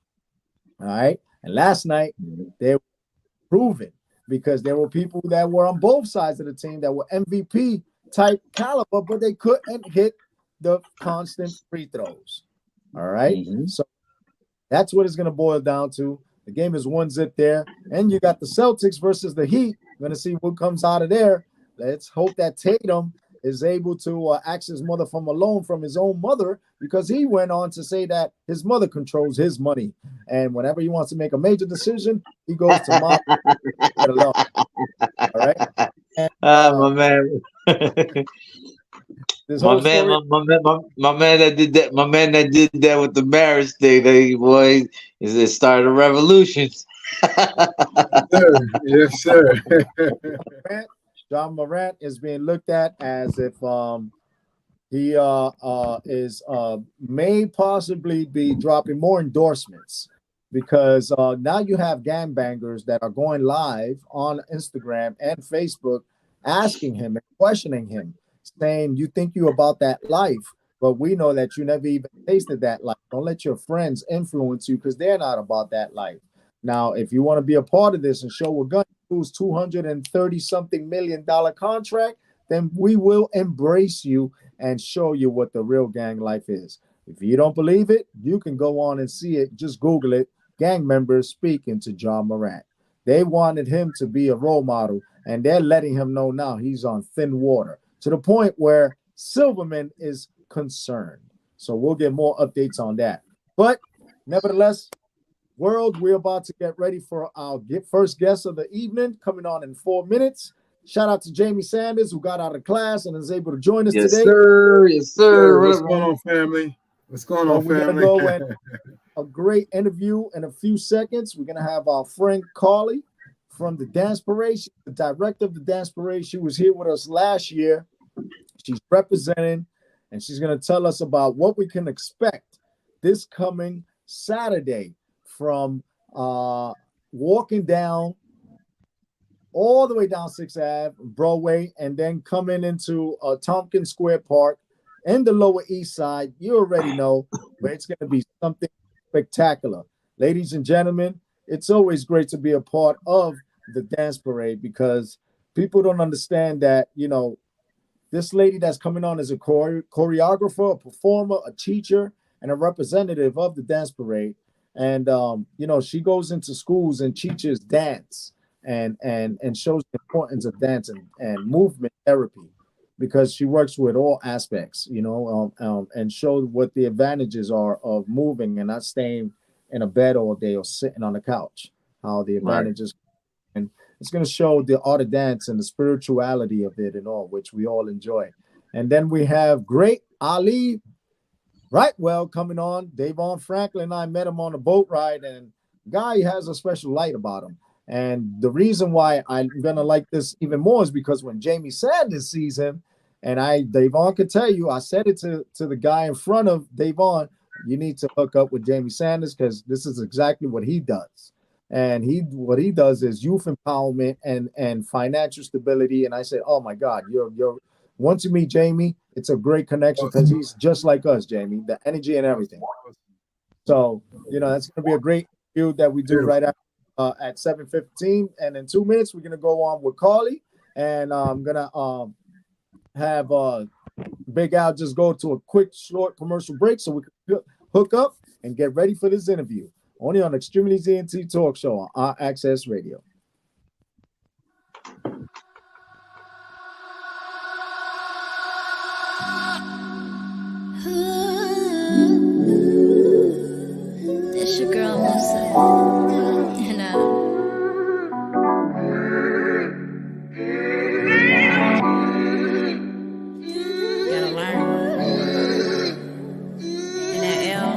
All right. And last night, they were proven, because there were people that were on both sides of the team that were MVP type caliber, but they couldn't hit the constant free throws. All right. So that's what it's going to boil down to. The game is 1-0 there. And you got the Celtics versus the Heat. We're going to see what comes out of there. Let's hope that Tatum is able to ask his mother for a loan from his own mother, because he went on to say that his mother controls his money. And whenever he wants to make a major decision, he goes to mom. All right. And, my man. My man that did that. My man that did that with the marriage thing. It started a revolution. Yes, sir. John Morant is being looked at as if he may possibly be dropping more endorsements, because now you have gangbangers that are going live on Instagram and Facebook asking him and questioning him, saying, you think you about that life, but we know that you never even tasted that life. Don't let your friends influence you, because they're not about that life. Now, if you want to be a part of this and show we're going to lose $230-something million contract, then we will embrace you and show you what the real gang life is. If you don't believe it, you can go on and see it. Just Google it. Gang members speaking to John Morant. They wanted him to be a role model, and they're letting him know now he's on thin water, to the point where Silverman is concerned. So we'll get more updates on that. But nevertheless, world, we're about to get ready for our first guest of the evening, coming on in 4 minutes. Shout out to Jamie Sanders, who got out of class and is able to join us today. Yes, sir. What's going on, family? What's going on, we're family? We're going to go a great interview in a few seconds. We're going to have our friend Carly from the Dance Parade, the director of the Dance Parade. She was here with us last year. She's representing, and she's going to tell us about what we can expect this coming Saturday from walking down all the way down 6th Ave, Broadway, and then coming into Tompkins Square Park in the Lower East Side. You already know where it's going to be something spectacular. Ladies and gentlemen, it's always great to be a part of the Dance Parade, because people don't understand that, this lady that's coming on is a choreographer, a performer, a teacher, and a representative of the Dance Parade. And, she goes into schools and teaches dance and shows the importance of dance and movement therapy, because she works with all aspects, and shows what the advantages are of moving and not staying in a bed all day or sitting on the couch, how the advantages. And it's going to show the art of dance and the spirituality of it and all, which we all enjoy. And then we have great Ali Rightwell coming on. Davon Franklin and I met him on a boat ride, and guy has a special light about him. And the reason why I'm going to like this even more is because when Jamie Sanders sees him, and Davon could tell you, I said it to the guy in front of Davon, you need to hook up with Jamie Sanders, because this is exactly what he does. And what he does is youth empowerment and financial stability. And I said, oh my God, you're once you meet Jamie, it's a great connection because he's just like us, Jamie, the energy and everything. So, that's going to be a great interview that we do right after, at 7:15. And in 2 minutes, we're going to go on with Carly. And I'm going to have Big Al just go to a quick, short commercial break so we can hook up and get ready for this interview. Only on Extremities ENT Talk Show on our Access Radio. It's your girl Musa, and gotta learn. And that L,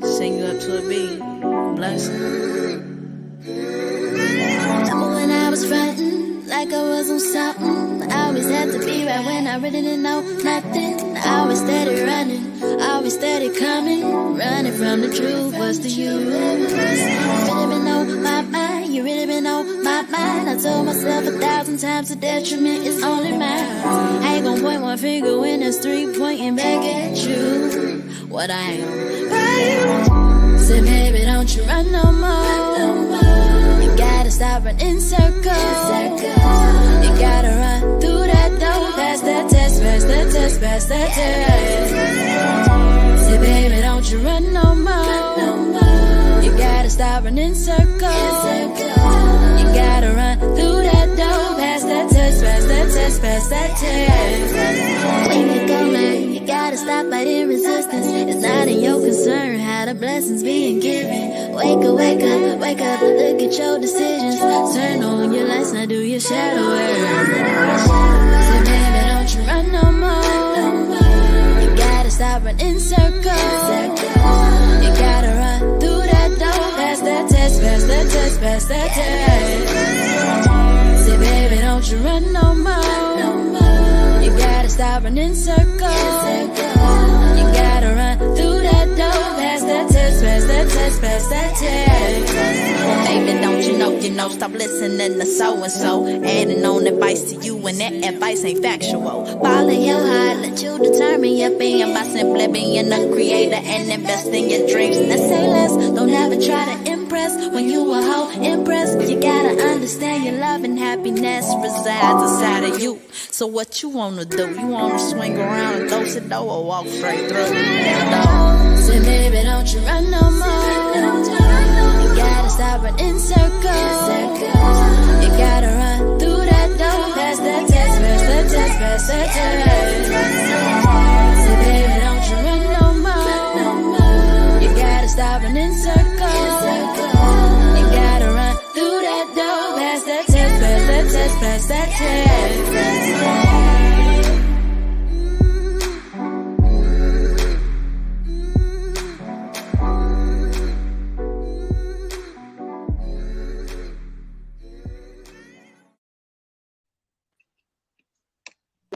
sing you up to a B, blessing. Remember when I was frontin', like I was on something. I always had to be right when I really didn't know nothing. I always steady running, always steady coming, running from the truth. What's the use? You really been on my mind, you really been on my mind. I told myself 1,000 times the detriment is only mine. I ain't gon' point one finger when there's 3 pointing back at you. What I am, right? Say, baby, don't you run no more. You gotta stop running circles. You gotta run through that door, pass that test, pass that test, pass that test. Say, baby, don't you run no more. You gotta stop running circles. You gotta run through that door, pass that test, pass that test, pass that test. When you go, man, you gotta stop fighting resistance. It's not in your concern how the blessings being given. Wake up, wake up, wake up, look at your decisions. Turn on your lights, now do your shadow work. So baby, don't you run no more. You gotta stop running circles. You gotta run through that door, pass that test, pass that test, pass that test. Say baby, don't you run no more. You gotta stop running circles. You gotta run through that door, pass that test, pass that test, pass that test. Baby, don't you know, stop listening to so-and-so. Adding on advice to you when that advice ain't factual. Follow your heart, let you determine your being by simply being a creator and invest in your dreams. Now say less, don't ever try to impress. When you a hoe, impress. You gotta understand your love and happiness resides inside of you. So what you wanna do? You wanna swing around and close the door or walk straight through? Say baby, don't you run no more. You gotta stop running circles. You gotta run through that door, pass that test, pass that test, pass that test. Say baby, don't you run no more. You gotta stop running circles. You gotta run through that door, pass that test, pass that test, pass that test.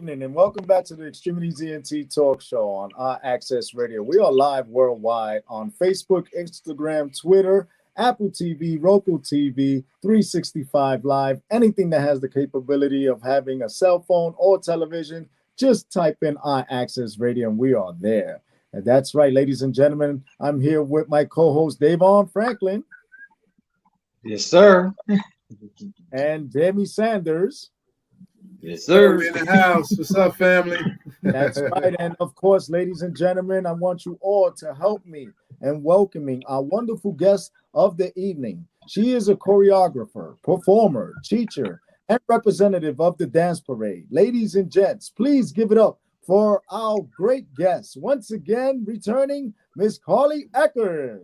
And welcome back to the Extremities ENT Talk Show on our Access Radio. We are live worldwide on Facebook, Instagram, Twitter, Apple TV, Roku TV, 365 Live, anything that has the capability of having a cell phone or television. Just type in our Access Radio and we are there. And that's right, ladies and gentlemen. I'm here with my co-host, DAVON Franklin. Yes, sir. And Demi Sanders. Yes, sir. We're in the house. What's up, family? That's right. And of course, ladies and gentlemen, I want you all to help me in welcoming our wonderful guest of the evening. She is a choreographer, performer, teacher, and representative of the dance parade. Ladies and gents, please give it up for our great guest. Once again, returning Miss Carly Eckert.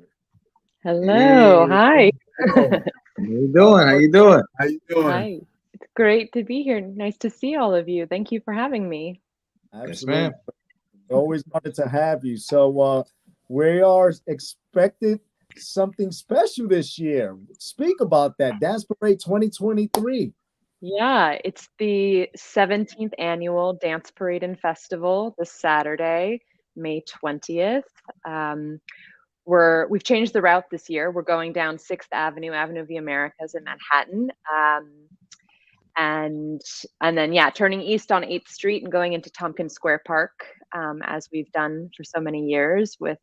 Hello. Hi. How you doing? How you doing? How you doing? Hi. It's great to be here. Nice to see all of you. Thank you for having me. Absolutely. Yes, always wanted to have you. So we are expected something special this year. Speak about that. Dance Parade 2023. Yeah, it's the 17th annual Dance Parade and Festival this Saturday, May 20th. We've changed the route this year. We're going down 6th Avenue, Avenue of the Americas in Manhattan. And then, yeah, turning east on 8th Street and going into Tompkins Square Park, as we've done for so many years, with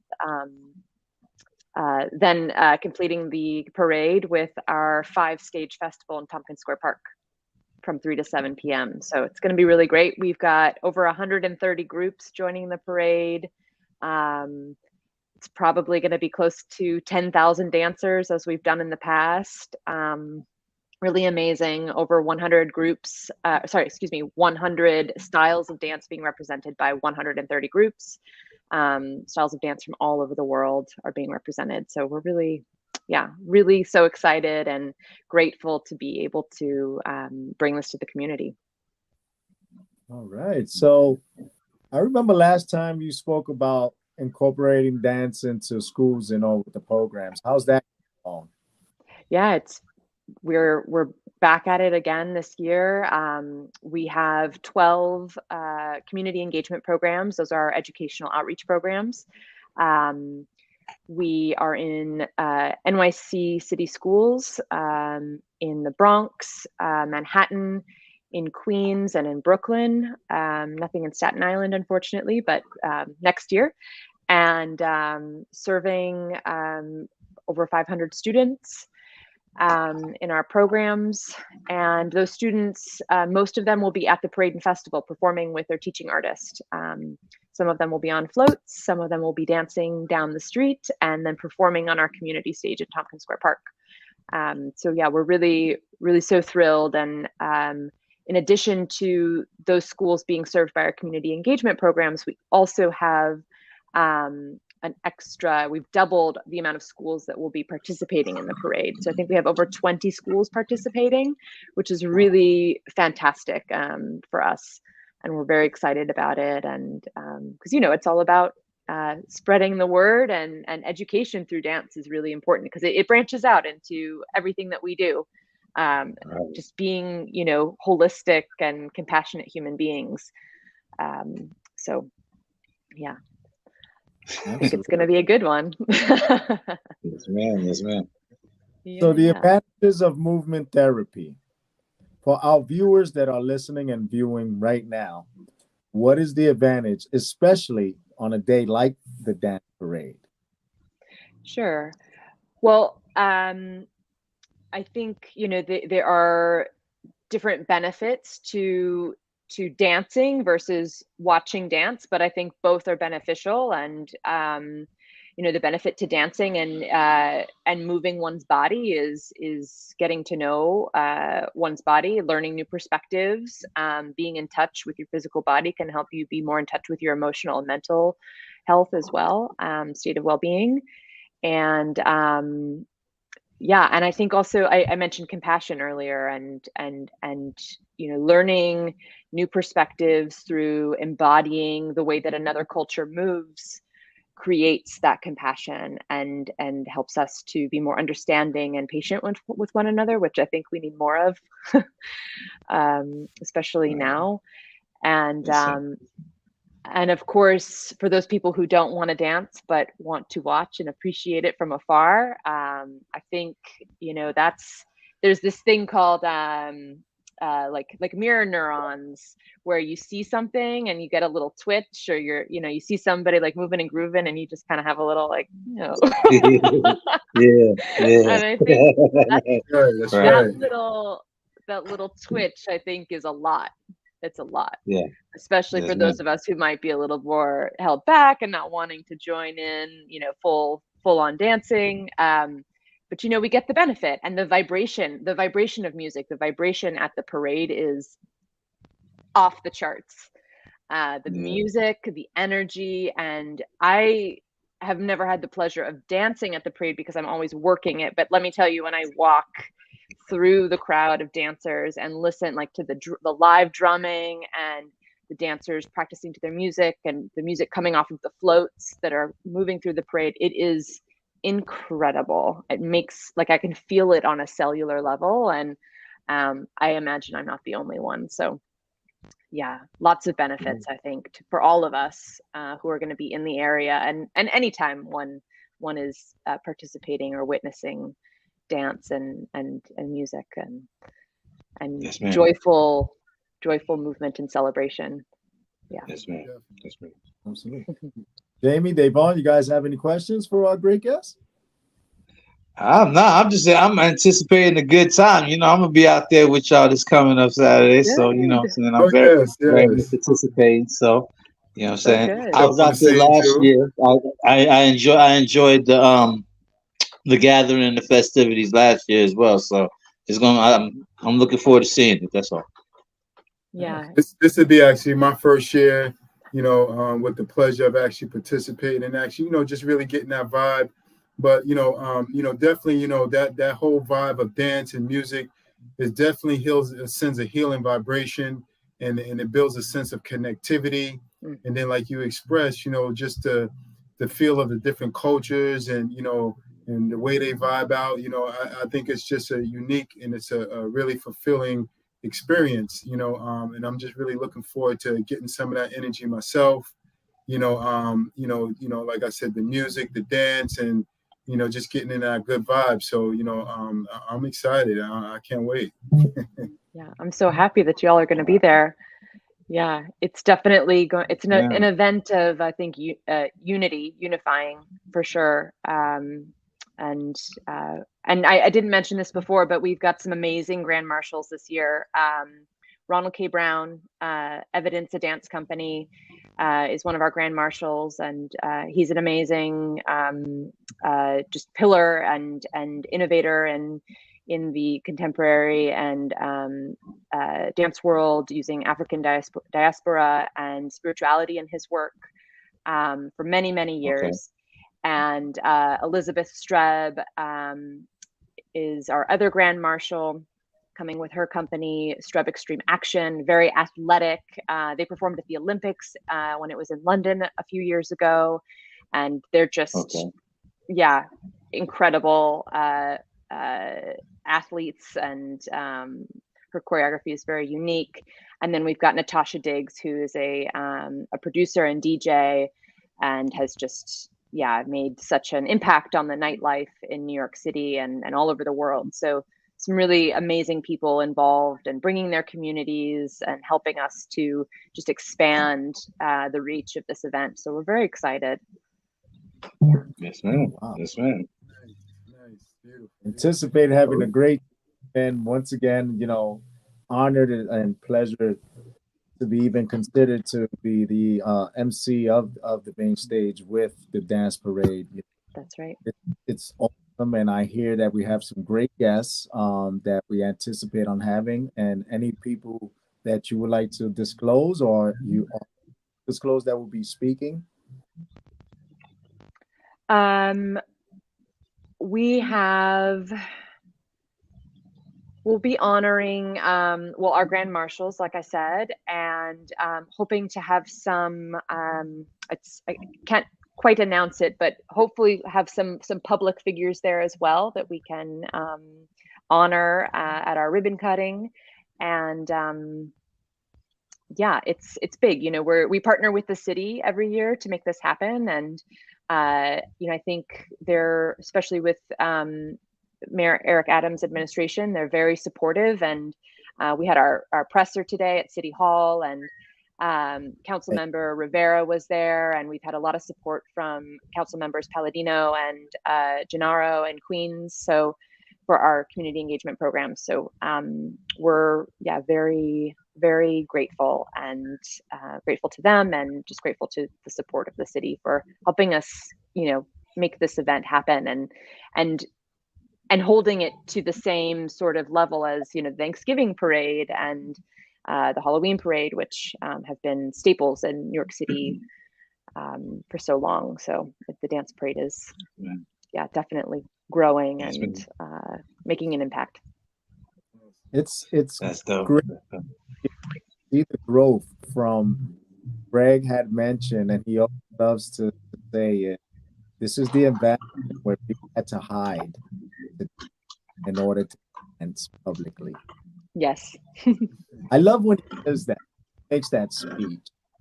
then completing the parade with our 5-stage festival in Tompkins Square Park from 3 to 7 p.m. So it's going to be really great. We've got over 130 groups joining the parade. It's probably going to be close to 10,000 dancers, as we've done in the past. Really amazing. Over 100 groups, 100 styles of dance being represented by 130 groups. Styles of dance from all over the world are being represented. So we're really so excited and grateful to be able to bring this to the community. All right. So I remember last time you spoke about incorporating dance into schools and all with the programs. How's that going? Yeah, we're back at it again this year. We have 12 community engagement programs. Those are our educational outreach programs. We are in NYC city schools, in the Bronx, Manhattan, in Queens, and in Brooklyn. Nothing in Staten Island, unfortunately, but next year. And serving over 500 students in our programs. And those students, most of them will be at the parade and festival performing with their teaching artist. Some of them will be on floats, some of them will be dancing down the street, and then performing on our community stage at Tompkins Square Park. So yeah, we're really, really so thrilled. And in addition to those schools being served by our community engagement programs, we also have we've doubled the amount of schools that will be participating in the parade. So I think we have over 20 schools participating, which is really fantastic for us. And we're very excited about it. And because, it's all about spreading the word, and education through dance is really important, because it branches out into everything that we do. Just being, holistic and compassionate human beings. So yeah. I think it's going to be a good one. Yes, ma'am. Yes, ma'am. So the advantages of movement therapy. For our viewers that are listening and viewing right now, what is the advantage, especially on a day like the dance parade? Sure. Well, I think, there are different benefits to dancing versus watching dance, but I think both are beneficial. And the benefit to dancing and moving one's body is getting to know one's body, learning new perspectives. Being in touch with your physical body can help you be more in touch with your emotional and mental health as well, state of well-being. And and I think also I mentioned compassion earlier, and learning new perspectives through embodying the way that another culture moves creates that compassion and helps us to be more understanding and patient with one another, which I think we need more of, especially now. And of course, for those people who don't want to dance but want to watch and appreciate it from afar, I think there's this thing called like mirror neurons, where you see something and you get a little twitch, or you see somebody like moving and grooving, and you just kind of have a little Yeah. And I think That's right. that little twitch, I think, is a lot. It's a lot. Yeah. Especially for those of us who might be a little more held back and not wanting to join in, full on dancing. But we get the benefit, and the vibration of music, the vibration at the parade is off the charts. The music, the energy, and I have never had the pleasure of dancing at the parade because I'm always working it. But let me tell you, when I walk through the crowd of dancers and listen to the live drumming and the dancers practicing to their music, and the music coming off of the floats that are moving through the parade, it is incredible. It makes I can feel it on a cellular level, and I imagine I'm not the only one. So yeah, lots of benefits, I think, for all of us who are going to be in the area, and anytime one is participating or witnessing dance and music, and Yes, ma'am. joyful movement and celebration. Yeah. Yes, ma'am. Yes, ma'am. Absolutely. Jamie, Davon, you guys have any questions for our great guest? I'm not. I'm just saying. I'm anticipating a good time. You know, I'm gonna be out there with y'all this coming up Saturday. So you know, what I'm saying I'm very much anticipating. So you know, what I'm So saying good. I was out there last year. I enjoyed the gathering and the festivities last year as well. So it's gonna. I'm looking forward to seeing it. That's all. Yeah. This would be actually my first year, you know, with the pleasure of actually participating and actually, you know, just really getting that vibe. But definitely, you know, that whole vibe of dance and music is definitely sends a healing vibration, and it builds a sense of connectivity. And then, like you expressed, you know, just the feel of the different cultures and and the way they vibe out. You know, I think it's just a unique and it's a really fulfilling experience. And I'm just really looking forward to getting some of that energy myself. Like I said, the music, the dance, and just getting in that good vibe. So, I'm excited. I can't wait. Yeah, I'm so happy that y'all are going to be there. Yeah, it's definitely going. It's an event of, I think, unifying for sure. And I didn't mention this before, but we've got some amazing grand marshals this year. Ronald K. Brown, Evidence, a dance company, is one of our grand marshals, and he's an amazing just pillar and innovator in the contemporary and dance world, using African diaspora and spirituality in his work for many, many years. Okay. And Elizabeth Streb is our other grand marshal, coming with her company, Streb Extreme Action, very athletic. They performed at the Olympics when it was in London a few years ago. And they're just, incredible athletes, and her choreography is very unique. And then we've got Natasha Diggs, who is a producer and DJ, and has just made such an impact on the nightlife in New York City and all over the world. So some really amazing people involved and bringing their communities and helping us to just expand the reach of this event. So we're very excited. Yes, ma'am. Wow. Yes, ma'am. Anticipate having a great, and once again, honored and pleasure to be even considered to be the MC of the main stage with the dance parade. That's right. It's awesome, and I hear that we have some great guests that we anticipate on having. And any people that you would like to disclose, or you disclose that will be speaking. We'll be honoring, our grand marshals, like I said, and hoping to have some, I can't quite announce it, but hopefully have some public figures there as well that we can honor at our ribbon cutting. And it's big. We partner with the city every year to make this happen. And I think they're, especially with Mayor Eric Adams' administration, they're very supportive. And we had our presser today at City Hall, and Council Member Rivera was there, and we've had a lot of support from Council Members Palladino and Gennaro and Queens, so for our community engagement program. So we're very, very grateful, and grateful to them, and just grateful to the support of the city for helping us, make this event happen, and holding it to the same sort of level as, the Thanksgiving parade and the Halloween parade, which have been staples in New York City for so long. So the dance parade is, definitely growing and making an impact. It's great to see the growth from Greg had mentioned, and he also loves to say it. This is the environment where people had to hide in order to dance publicly. Yes. I love when he does that, makes that speech.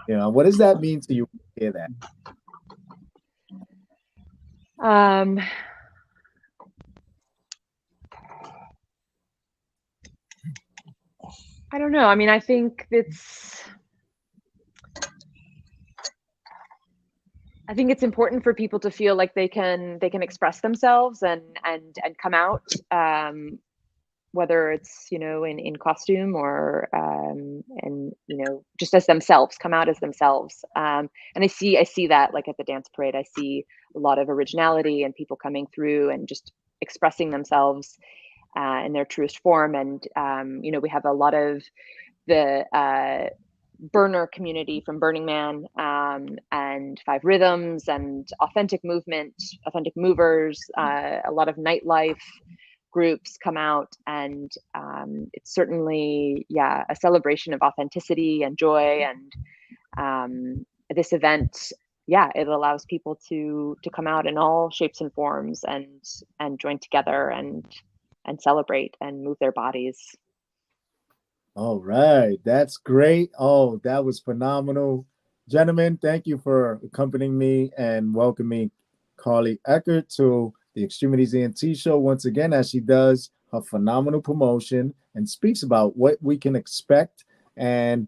What does that mean to you when you hear that? I don't know. I mean, I think it's important for people to feel like they can express themselves and come out, whether it's, you know, in costume or and, you know, just as themselves, come out as themselves. And I see that, like, at the dance parade, I see a lot of originality and people coming through and just expressing themselves in their truest form. And you know, we have a lot of the burner community from Burning Man and Five Rhythms and Authentic Movement, Authentic Movers, a lot of nightlife groups come out, and it's certainly, yeah, a celebration of authenticity and joy. And this event, yeah, it allows people to come out in all shapes and forms and join together and celebrate and move their bodies. All right, that's great. Oh, that was phenomenal. Gentlemen, thank you for accompanying me and welcoming Carly Eckert to the X-Tremitiez ENT show once again, as she does her phenomenal promotion and speaks about what we can expect. And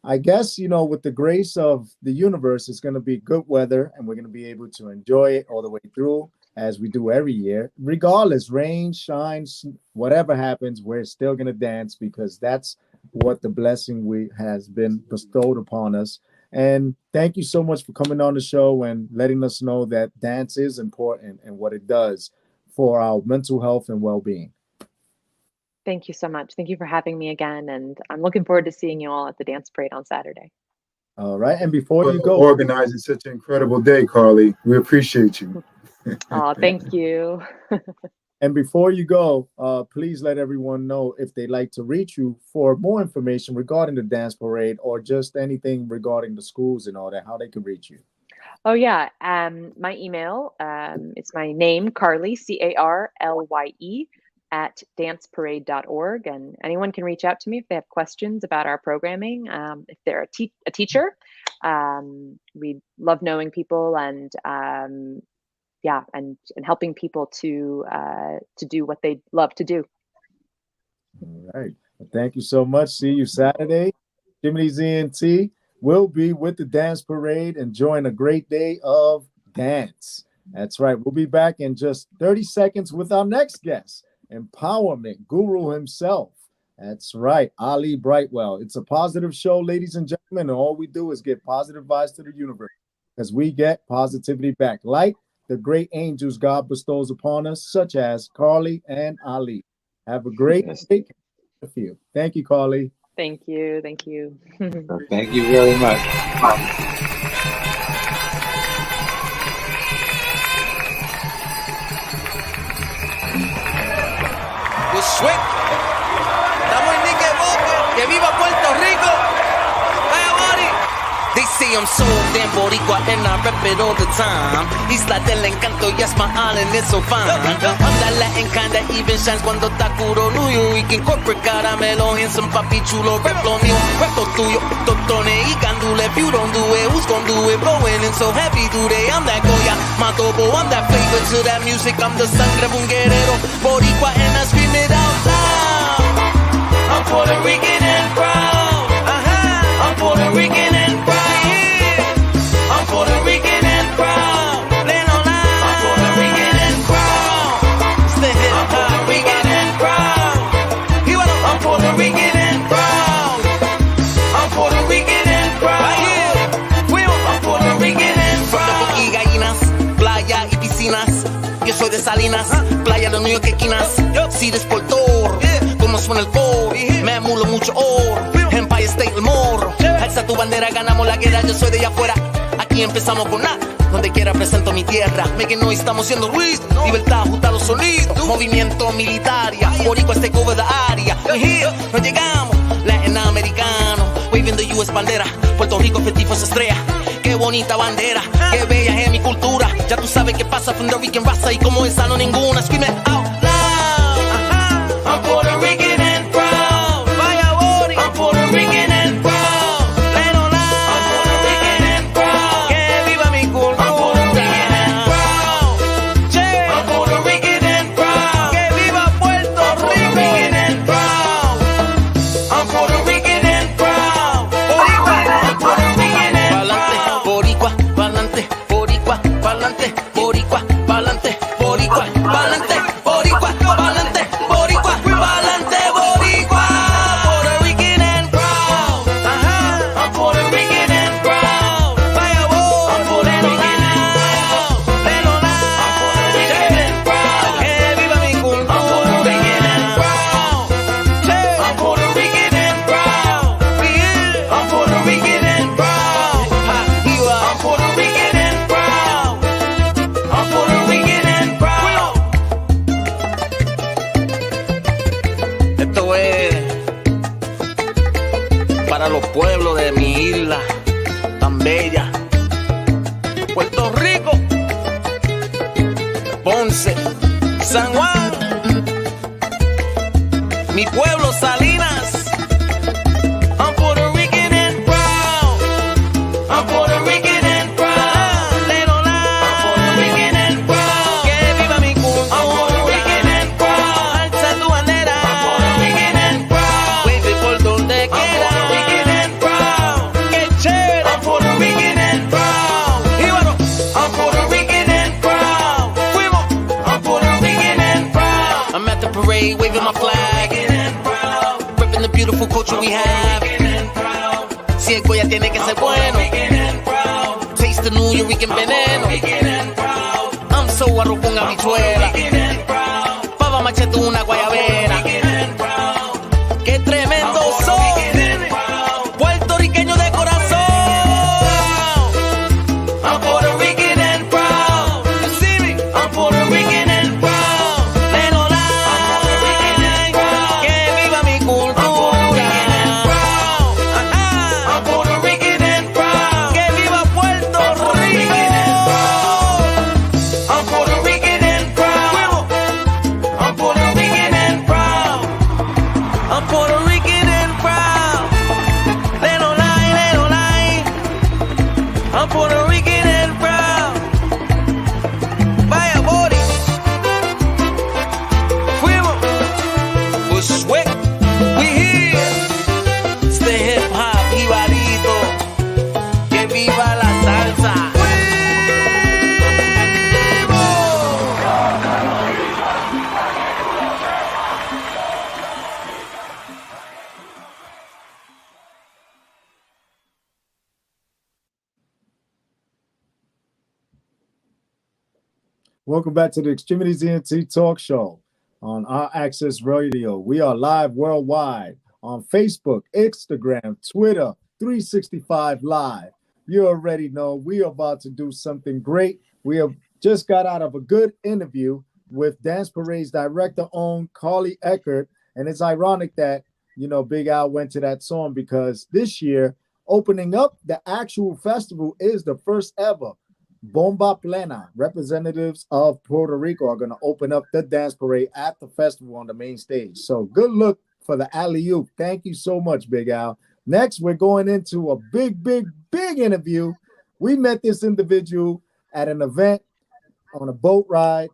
I guess, you know, with the grace of the universe, it's going to be good weather and we're going to be able to enjoy it all the way through, as we do every year. Regardless, rain, shines, whatever happens, we're still going to dance, because that's what the blessing has been bestowed upon us. And thank you so much for coming on the show and letting us know that dance is important and what it does for our mental health and well-being. Thank you so much. Thank you for having me again. And I'm looking forward to seeing you all at the dance parade on Saturday. All right. And before you go, organizing such an incredible day, Carly, we appreciate you. Oh, thank you. And before you go, please let everyone know if they'd like to reach you for more information regarding the dance parade or just anything regarding the schools and all that, how they can reach you. Oh, yeah. My email, it's my name, Carly, CARLYE, at danceparade.org. And anyone can reach out to me if they have questions about our programming. If they're a teacher, we love knowing people and yeah, and helping people to do what they love to do. All right. Well, thank you so much. See you Saturday. X-Tremitiez ENT will be with the dance parade, enjoying a great day of dance. That's right. We'll be back in just 30 seconds with our next guest, empowerment guru himself. That's right, Ali Brightwell. It's a positive show, ladies and gentlemen, and all we do is give positive vibes to the universe, because we get positivity back, like the great angels God bestows upon us, such as Carly and Ali. Have a great week. Thank you, Carly. Thank you. Thank you. Thank you very much. Pues sweat. Estamos en Nique. Que viva Puerto Rico. Vaya, buddy. They say I'm so damn boricua and I rep it all the time. Isla del Encanto, yes, my island is so fine. I'm that Latin kind that even shines cuando está curo nuyo. We can corporate caramelo and some papi chulo. Rep lo mío, rep lo tuyo. Totone y gandule. If you don't do it, who's gonna do it? Blowing in so heavy today. I'm that Goya, Matobo. I'm that flavor to that music. I'm the sangre of un guerrero. Boricua and I scream it out loud. I'm Puerto Rican and proud. I'm Puerto Rican and proud. I'm Puerto Rican and proud. I'm Puerto Rican and proud. Stay here. I'm Puerto Rican and proud. I'm Puerto Rican and proud. I'm Puerto Rican and proud. I'm Puerto Rican and proud. Y gallinas, playa y piscinas. Yo soy de Salinas, playa de New York esquinas. Si desportor, como suena el coro. Me amulo mucho oro. Empire State el morro. Alza tu bandera, ganamos la guerra. Yo soy de allá afuera. Aquí empezamos con nada. Donde quiera presento mi tierra. Make no estamos siendo ruiz. Libertad, justa los sonidos. Movimiento militaria. Boricua este cover de área. We here, no llegamos. Latinoamericano. Waving the US bandera. Puerto Rico festivo es estrella. Qué bonita bandera. Qué bella es mi cultura. Ya tú sabes qué pasa from the Rican raza. Y como esa no ninguna. Scream it out loud. I'm Puerto Rican and proud. Vaya Bori. I'm Puerto Rican and proud. I'm Puerto Ponce, San Juan, mi pueblo Salinas. I'm Puerto Rican and proud. I'm Puerto Rican and proud. Little lie. I'm Puerto Rican and proud. Que viva mi cultura. I'm Puerto Rican and proud. Alza tu bandera. I'm Puerto Rican and proud. Wave por donde quiera. I'm Puerto Rican and proud. Que chévere. I'm Puerto Rican and proud. Y bueno, I'm Puerto Rican and proud. Fuimos. I'm Puerto Rican and proud. I'm at the parade waving my flag. Repping the beautiful culture we have. Si el Goya tiene que ser bueno. Taste the New York veneno. I'm so arroz con habichuela. Pava machete una guayabera. Qué tremendo son. Puertorriqueño de corazón. I'm Puerto Rican and proud. You see me? I'm Puerto Rican and proud. Little lie. Que viva mi cultura. I'm Puerto Rican and proud. Que viva Puerto Rico. I'm Puerto Rican and proud. I'm Puerto Rican and proud. I'm Puerto Rican and proud. Little lie. I'm Puerto Rican and proud. Vaya body. Fuimos. Bushwick. We here. Stay hip hop, jibarito. Que viva la salsa. Welcome back to the X-Tremitiez ENT Talk Show on our Access Radio. We are live worldwide on Facebook, Instagram, Twitter, 365 Live. You already know we are about to do something great. We have just got out of a good interview with Dance Parade's director-owned Carly Eckert, and it's ironic that, you know, Big Al went to that song because this year, opening up the actual festival is the first ever. Bomba Plena, representatives of Puerto Rico are going to open up the dance parade at the festival on the main stage. So good look for the alley-oop. Thank you so much, Big Al. Next, we're going into a big interview. We met this individual at an event on a boat ride.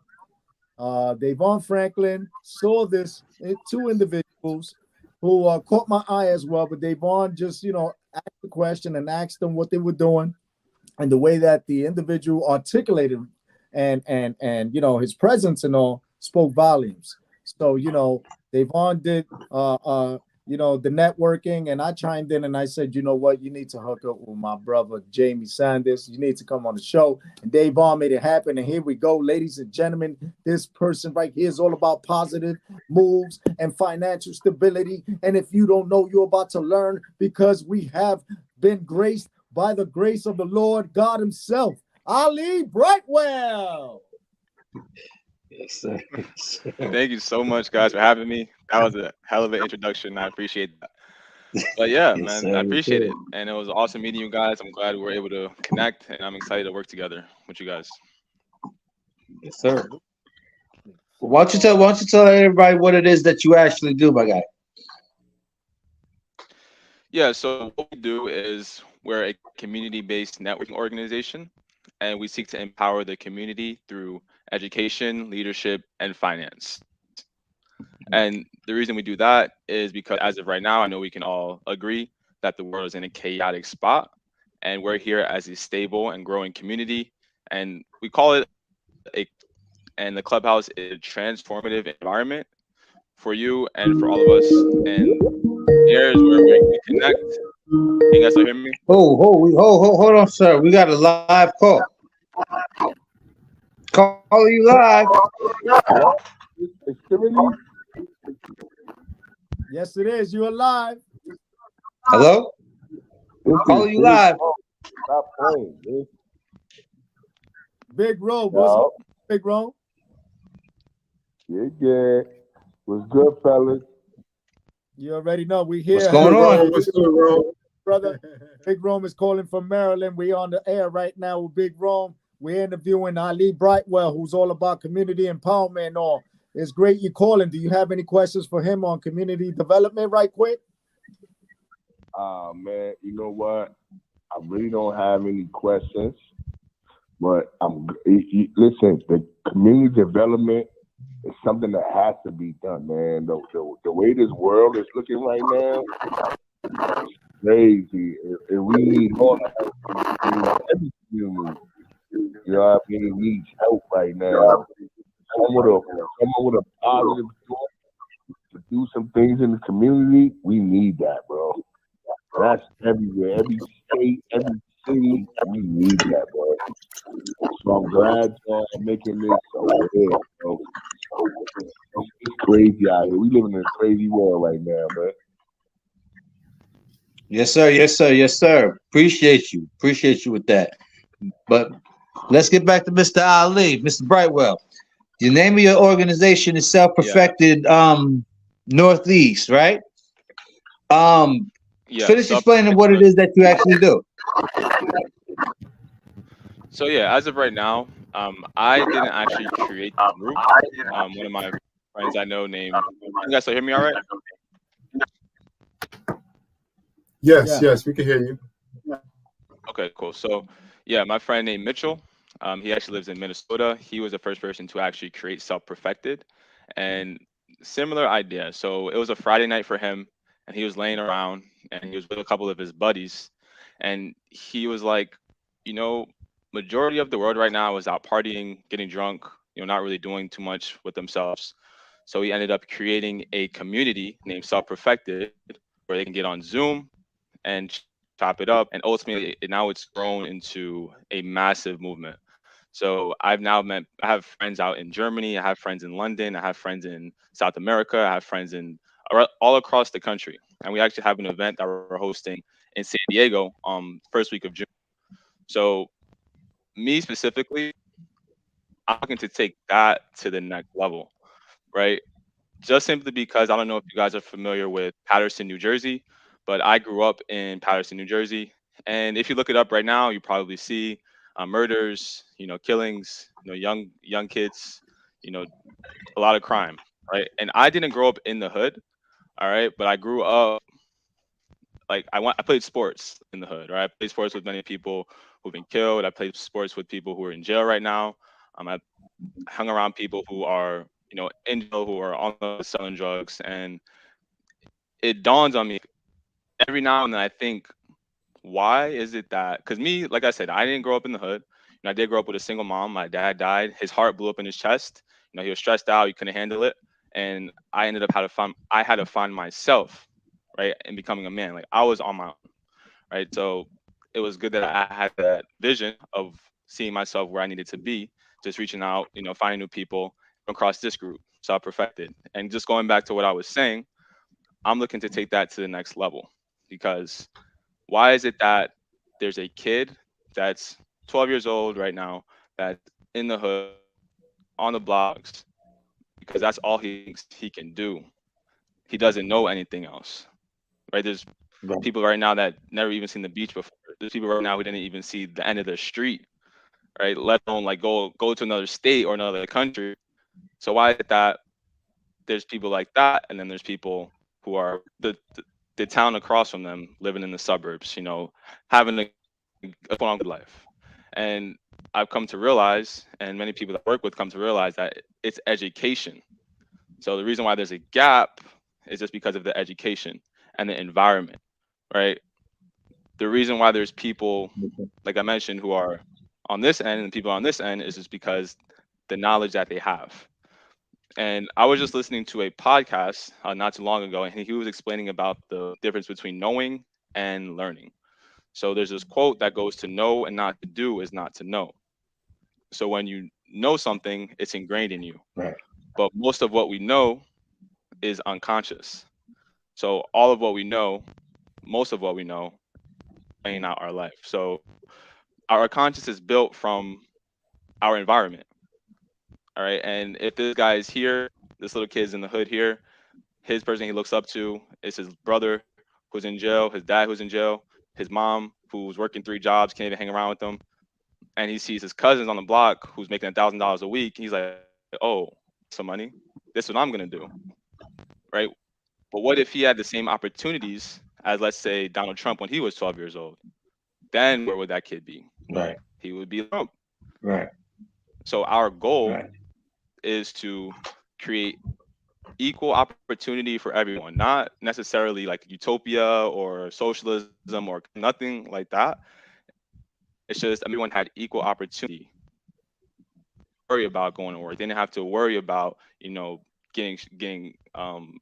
Davon Franklin saw this two individuals who caught my eye as well, but Davon just, you know, asked the question and asked them what they were doing. And the way that the individual articulated and you know, his presence and all spoke volumes. So, you know, Davon did you know, the networking, and I chimed in and I said, you know what, you need to hook up with my brother JAIME Sanders. You need to come on the show. And Davon made it happen. And here we go, ladies and gentlemen. This person right here is all about positive moves and financial stability. And if you don't know, you're about to learn, because we have been graced by the grace of the Lord God himself, Ali Brightwell. Yes, sir. Thank you so much, guys, for having me. That was a hell of an introduction. I appreciate that. But yeah, Yes, man, sir, I appreciate you it. And it was awesome meeting you guys. I'm glad we were able to connect, and I'm excited to work together with you guys. Yes, sir. Why don't you tell everybody what it is that you actually do, my guy? Yeah, so what we do is we're a community-based networking organization, and we seek to empower the community through education, leadership, and finance. And the reason we do that is because as of right now, I know we can all agree that the world is in a chaotic spot, and we're here as a stable and growing community. And we call it and the clubhouse is a transformative environment for you and for all of us. And here is where we can connect. Can you guys still hear me? Hold on, sir. We got a live call. Call you live. Yes, it is. You're live. Hello? Call you live. Stop playing, dude. Big Ro, what's up, Big Ro? Yeah. What's good, fellas? You already know we here. What's going on? What's good, Rome? Brother, Big Rome is calling from Maryland. We on the air right now with Big Rome. We're interviewing Ali Brightwell, who's all about community empowerment and all. It's great you calling. Do you have any questions for him on community development right quick? Man, you know what? I really don't have any questions, but listen, the community development is something that has to be done, man. The way this world is looking right now, it's crazy. And we need all the help. We need every community. You know what I mean? Needs help right now. Someone with a positive thought to do some things in the community, we need that, bro. That's everywhere, every state, every city, we need that, bro. So I'm glad y'all are making this aware, bro. It's crazy out here. We living in a crazy world right now, man. Yes, sir. Yes, sir. Yes, sir. Appreciate you. Appreciate you with that. But let's get back to Mr. Ali, Mr. Brightwell. The name of your organization is Self-Perfected Northeast, right? Finish explaining what it is that you actually do. So yeah, as of right now, I didn't actually create the group. One of my friends I know named. You guys still hear me all right? Yes, we can hear you. Okay, cool. So yeah, my friend named Mitchell. He actually lives in Minnesota. He was the first person to actually create Self-Perfected, and similar idea. So it was a Friday night for him, and he was laying around, and he was with a couple of his buddies, and he was like, majority of the world right now is out partying, getting drunk, not really doing too much with themselves. So he ended up creating a community named Self-Perfected, where they can get on Zoom and chop it up, and ultimately now it's grown into a massive movement. So I have friends out in Germany, I have friends in London, I have friends in South America, I have friends all across the country. And we actually have an event that we're hosting in San Diego first week of June. So me specifically, I'm looking to take that to the next level, right? Just simply because I don't know if you guys are familiar with Paterson, New Jersey, but I grew up in Paterson, New Jersey. And if you look it up right now, you probably see murders, killings, young kids, a lot of crime, right? And I didn't grow up in the hood, all right, but I grew up like I played sports in the hood, right? I played sports with many people who've been killed. I played sports with people who are in jail right now. I hung around people who are, in jail, who are on the selling drugs, and it dawns on me every now and then. I think, why is it that? Because me, like I said, I didn't grow up in the hood. I did grow up with a single mom. My dad died. His heart blew up in his chest. He was stressed out. He couldn't handle it, and I ended up I had to find myself, right, and becoming a man. Like I was on my own, right. So it was good that I had that vision of seeing myself where I needed to be, just reaching out, finding new people across this group. So I perfected. And just going back to what I was saying, I'm looking to take that to the next level, because why is it that there's a kid that's 12 years old right now that's in the hood on the blogs, because that's all he thinks he can do. He doesn't know anything else, right? There's people right now that never even seen the beach before. There's people right now who didn't even see the end of the street, right? Let alone like go to another state or another country. So why is it that there's people like that, and then there's people who are the town across from them, living in the suburbs, having a quote unquote life. And I've come to realize, and many people that I work with come to realize, that it's education. So the reason why there's a gap is just because of the education and the environment, right? The reason why there's people, like I mentioned, who are on this end and people on this end is just because the knowledge that they have. And I was just listening to a podcast not too long ago, and he was explaining about the difference between knowing and learning. So there's this quote that goes, to know and not to do is not to know. So when you know something, it's ingrained in you. Right. But most of what we know is unconscious. So all of what we know, most of what we know, playing out our life. So our conscious is built from our environment. All right. And if this guy is here, this little kid's in the hood here, his person he looks up to is his brother who's in jail, his dad who's in jail, his mom who's working 3 jobs, can't even hang around with them. and he sees his cousins on the block who's making $1,000 a week. He's like, oh, some money. This is what I'm gonna do, right? But what if he had the same opportunities as, let's say, Donald Trump when he was 12 years old? Then where would that kid be? Right. He would be Trump. Right. So our goal is to create equal opportunity for everyone, not necessarily like utopia or socialism or nothing like that. It's just everyone had equal opportunity. Worry about going to work. They didn't have to worry about, you know, getting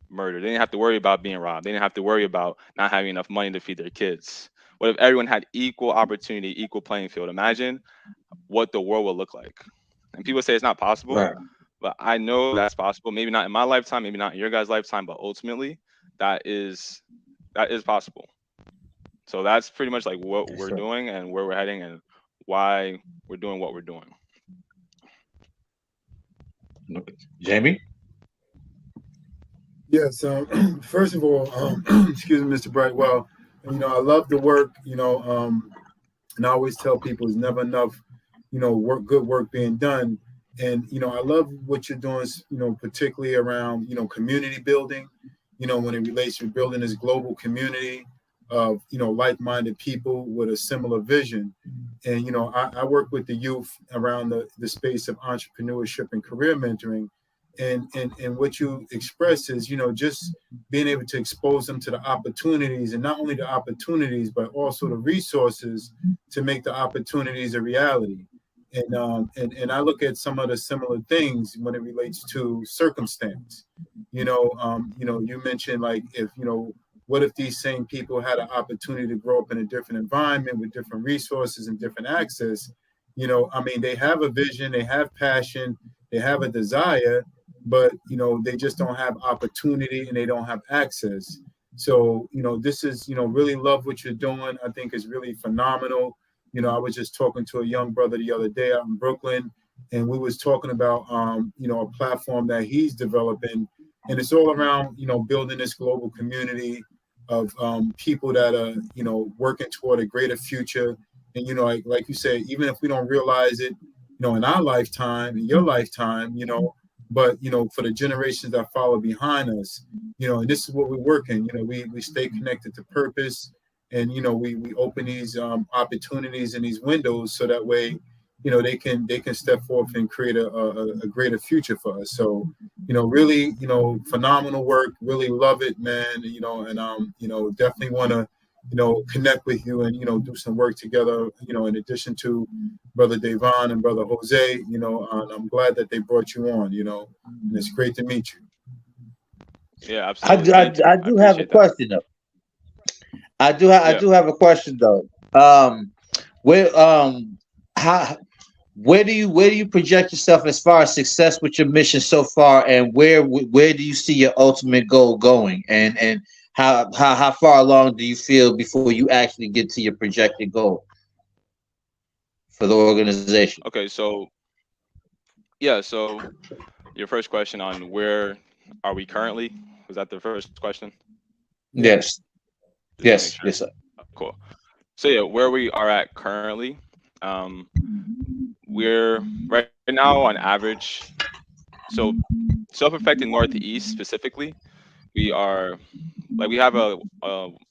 murdered. They didn't have to worry about being robbed. They didn't have to worry about not having enough money to feed their kids. What if everyone had equal opportunity, equal playing field? Imagine what the world will look like. And people say it's not possible, Right. but I know that's possible. Maybe not in my lifetime, maybe not in your guys' lifetime, but ultimately that is possible. So that's pretty much like what we're doing and where we're heading and why we're doing what we're doing. Jamie? Yes. First of all, excuse me, Mr. Brightwell. You know, I love the work. You know, and I always tell people it's never enough. You know, good work being done. And you know, I love what you're doing. You know, particularly around community building. You know, when it relates to building this global community of like-minded people with a similar vision. And you know, I work with the youth around the space of entrepreneurship and career mentoring. And what you express is, just being able to expose them to the opportunities, and not only the opportunities, but also the resources to make the opportunities a reality. And I look at some of the similar things when it relates to circumstance. You mentioned like what if these same people had an opportunity to grow up in a different environment with different resources and different access? They have a vision, they have passion, they have a desire, but they just don't have opportunity and they don't have access. So this is really love what you're doing. I think it's really phenomenal. I was just talking to a young brother the other day out in Brooklyn, and we was talking about a platform that he's developing, and it's all around building this global community of people that are working toward a greater future. And like you said, even if we don't realize it in our lifetime, in your lifetime, but for the generations that follow behind us, and this is what we're working. We stay connected to purpose, and we open these opportunities and these windows so that way they can step forth and create a greater future for us. So really phenomenal work, really love it, man. And definitely want to connect with you and do some work together, in addition to Brother Davon and Brother Jose. And I'm glad that they brought you on, and it's great to meet you. Yeah, absolutely. I do have a question though. I do have a question though. Where do you project yourself as far as success with your mission so far, and where do you see your ultimate goal going, and how far along do you feel before you actually get to your projected goal for the organization? Okay, so your first question on where are we currently? Was that the first question? Yes. Yes, sir. Cool. So yeah, where we are at currently, we're right now on average. So self-affected Northeast specifically, we have a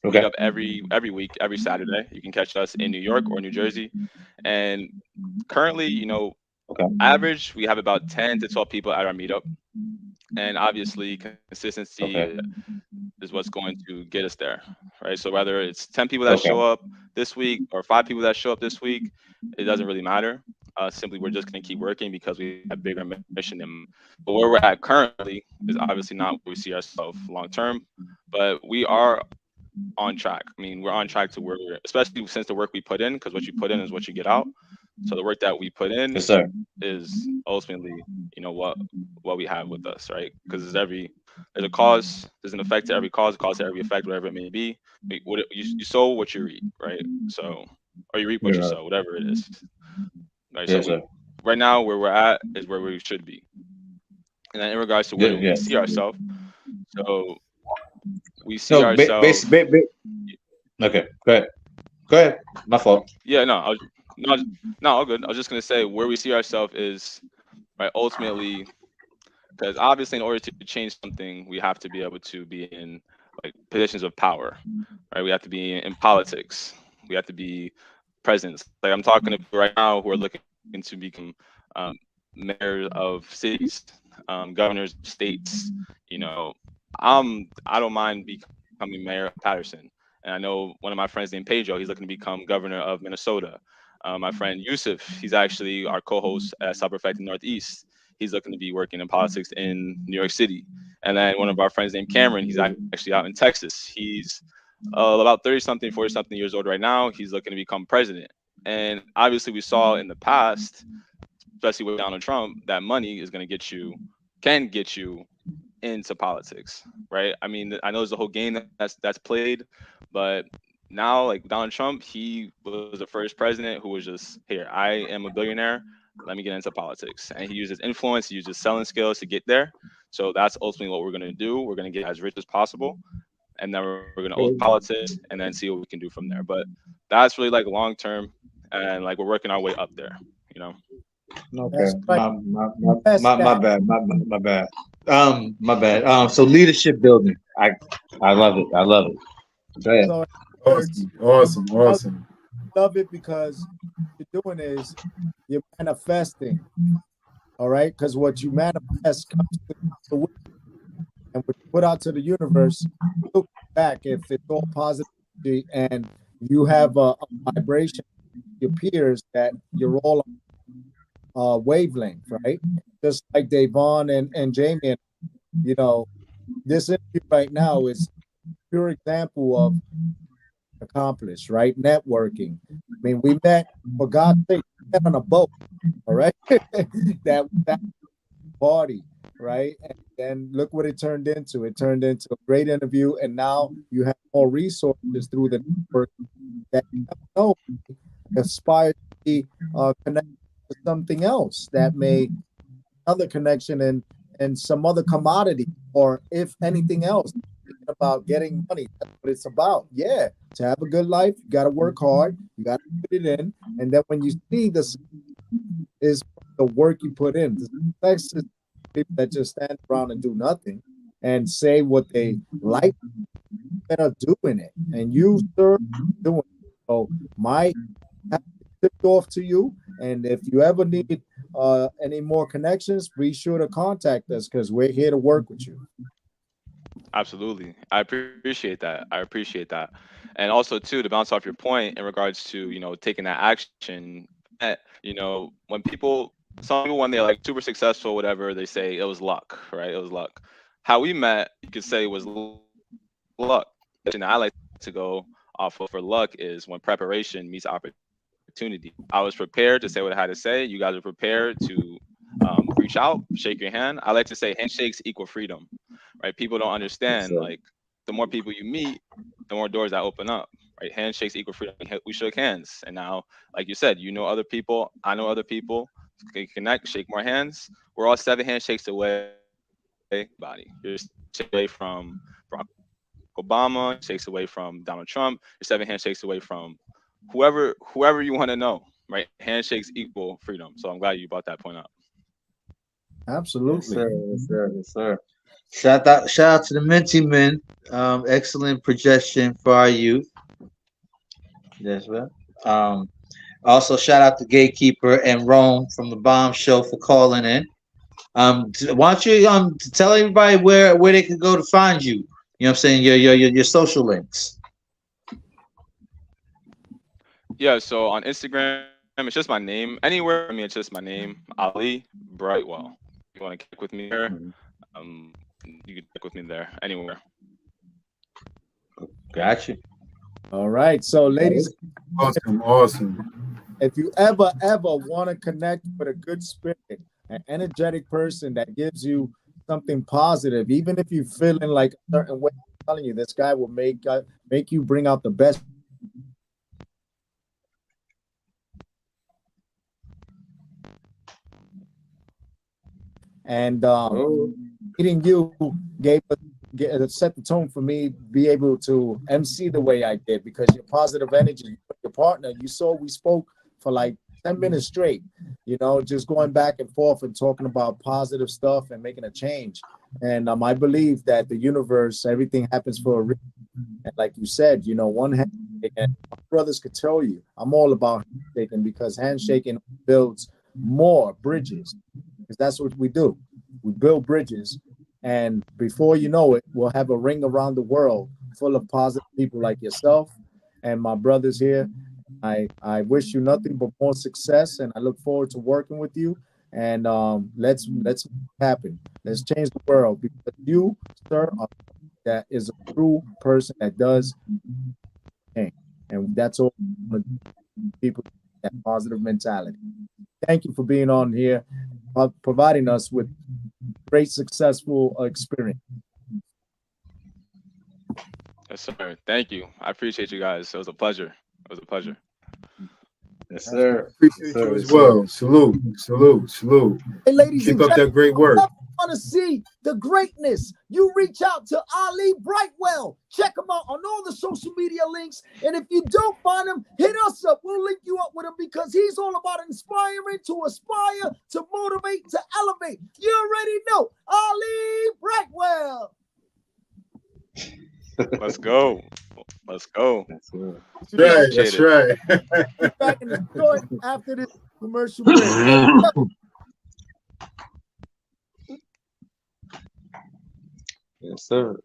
meetup every week, every Saturday. You can catch us in New York or New Jersey, and currently, average we have about 10 to 12 people at our meetup, and obviously consistency is what's going to get us there, right? So whether it's 10 people that show up this week or 5 people that show up this week, it doesn't really matter. Simply, we're just going to keep working because we have bigger mission. But where we're at currently is obviously not where we see ourselves long term, but we are on track. I mean, we're on track to where especially since the work we put in, because what you put in is what you get out. So the work that we put in is ultimately, what we have with us, right? Because there's a cause, there's an effect to every cause, a cause to every effect, whatever it may be. You sow what you reap, right? So, or you reap what you sow, whatever it is. Right. So right now where we're at is where we should be. And then in regards to where we see ourselves, so we see ourselves. Okay, go ahead. My fault. Yeah, no, no, no, all good. I was just gonna say where we see ourselves is right ultimately, because obviously in order to change something, we have to be able to be in like positions of power, right? We have to be in politics. We have to be presidents. Like I'm talking to people right now who are looking to become mayors of cities, governors of states. You know, I don't mind becoming mayor of Patterson. And I know one of my friends named Pedro, he's looking to become governor of Minnesota. My friend Yusuf, he's actually our co-host at Sub Prefect Northeast. He's looking to be working in politics in New York City. And then one of our friends named Cameron, he's actually out in Texas. He's about 30 something, 40 something years old right now. He's looking to become president. And obviously we saw in the past, especially with Donald Trump, that money is going to can get you into politics, right? I mean, I know there's a whole game that's played, but now like Donald Trump, he was the first president who was just, here, I am a billionaire, let me get into politics. And he uses influence, he uses selling skills to get there. So that's ultimately what we're going to do. We're going to get as rich as possible, and then we're going to own politics and then see what we can do from there. But that's really like long term, and like we're working our way up there, you know. Okay, my bad, my bad. My bad. So leadership building, I love it. I love it. Go ahead. So, awesome. Love it because what you're doing is you're manifesting. All right, because what you manifest comes to fruition, and what you put out to the universe, look back if it's all positivity and you have a vibration, your peers that you're all wavelength, right? Just like DAVON and JAIME, you know, this interview right now is a pure example of accomplished, right? Networking. I mean, we met, for God's sake, we met on a boat, all right? that party, right? And then look what it turned into. It turned into a great interview, and now you have more resources through the network that you know aspire to be connected to something else that may other connection and some other commodity, or if anything else, about getting money. That's what it's about. Yeah, to have a good life, you got to work hard. You got to put it in, and then when you see this is the work you put in. The success is people that just stand around and do nothing and say what they like that are doing it, and you sir doing it. So my hat tipped off to you, and if you ever need any more connections, be sure to contact us because we're here to work with you. Absolutely. I appreciate that. And also too, to bounce off your point in regards to, you know, taking that action, you know, some people when they're like super successful, whatever, they say it was luck, right? It was luck. How we met, you could say was luck. And I like to go off of for luck is when preparation meets opportunity. I was prepared to say what I had to say. You guys are prepared to reach out, shake your hand. I like to say handshakes equal freedom, right? People don't understand, like the more people you meet, the more doors that open up, right? Handshakes equal freedom. We shook hands, and now, like you said, you know other people, I know other people, can connect, shake more hands. We're all 7 handshakes away. Body, you're away from Barack Obama, shakes away from Donald Trump, you're 7 handshakes away from whoever you want to know, right? Handshakes equal freedom. So I'm glad you brought that point up. Absolutely. Yes, sir. Shout out to the Minty Men. Excellent projection for our youth. Yes, well. Also shout out to Gatekeeper and Rome from the Bomb Show for calling in. Why don't you tell everybody where they can go to find you? You know what I'm saying? Your social links. Yeah, so on Instagram, it's just my name. Anywhere, I mean, it's just my name, Ali Brightwell. If you want to connect with me there, you can connect with me there, anywhere. Gotcha. All right, so ladies, awesome. If you ever want to connect with a good spirit, an energetic person that gives you something positive, even if you're feeling like a certain way, I'm telling you, this guy will make you bring out the best. And meeting you set the tone for me be able to MC the way I did, because your positive energy, your partner, you saw we spoke for like 10 minutes straight, you know, just going back and forth and talking about positive stuff and making a change. And I believe that the universe, everything happens for a reason. And like you said, you know, one handshake, and my brothers could tell you, I'm all about handshaking, because handshaking builds more bridges, because that's what we do. We build bridges, and before you know it, we'll have a ring around the world full of positive people like yourself and my brothers here. I wish you nothing but more success, and I look forward to working with you. And let's make it happen. Let's change the world, because you, sir, that is a true person that does change. And that's all people, that positive mentality. Thank you for being on here, providing us with great, successful experience. Yes, sir. Thank you. I appreciate you guys. It was a pleasure. It was a pleasure. Yes, sir. Appreciate you as well. Salute, salute, salute. Hey, ladies Keep and up that gentlemen, great work. Want to see the greatness, you reach out to Ali Brightwell. Check him out on all the social media links. And if you don't find him, hit us up. We'll link you up with him, because he's all about inspiring, to aspire, to motivate, to elevate. You already know Ali Brightwell. Let's go. Let's go. That's right. That's right. Back in the store after this commercial break. Yes, sir.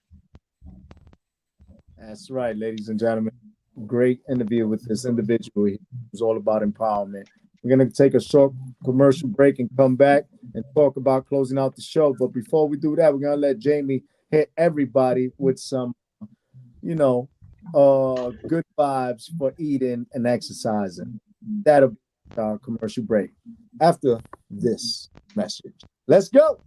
That's right, ladies and gentlemen. Great interview with this individual. He was all about empowerment. We're going to take a short commercial break and come back and talk about closing out the show. But before we do that, we're going to let Jamie hit everybody with some, you know, good vibes for eating and exercising. That'll be our commercial break after this message. Let's go.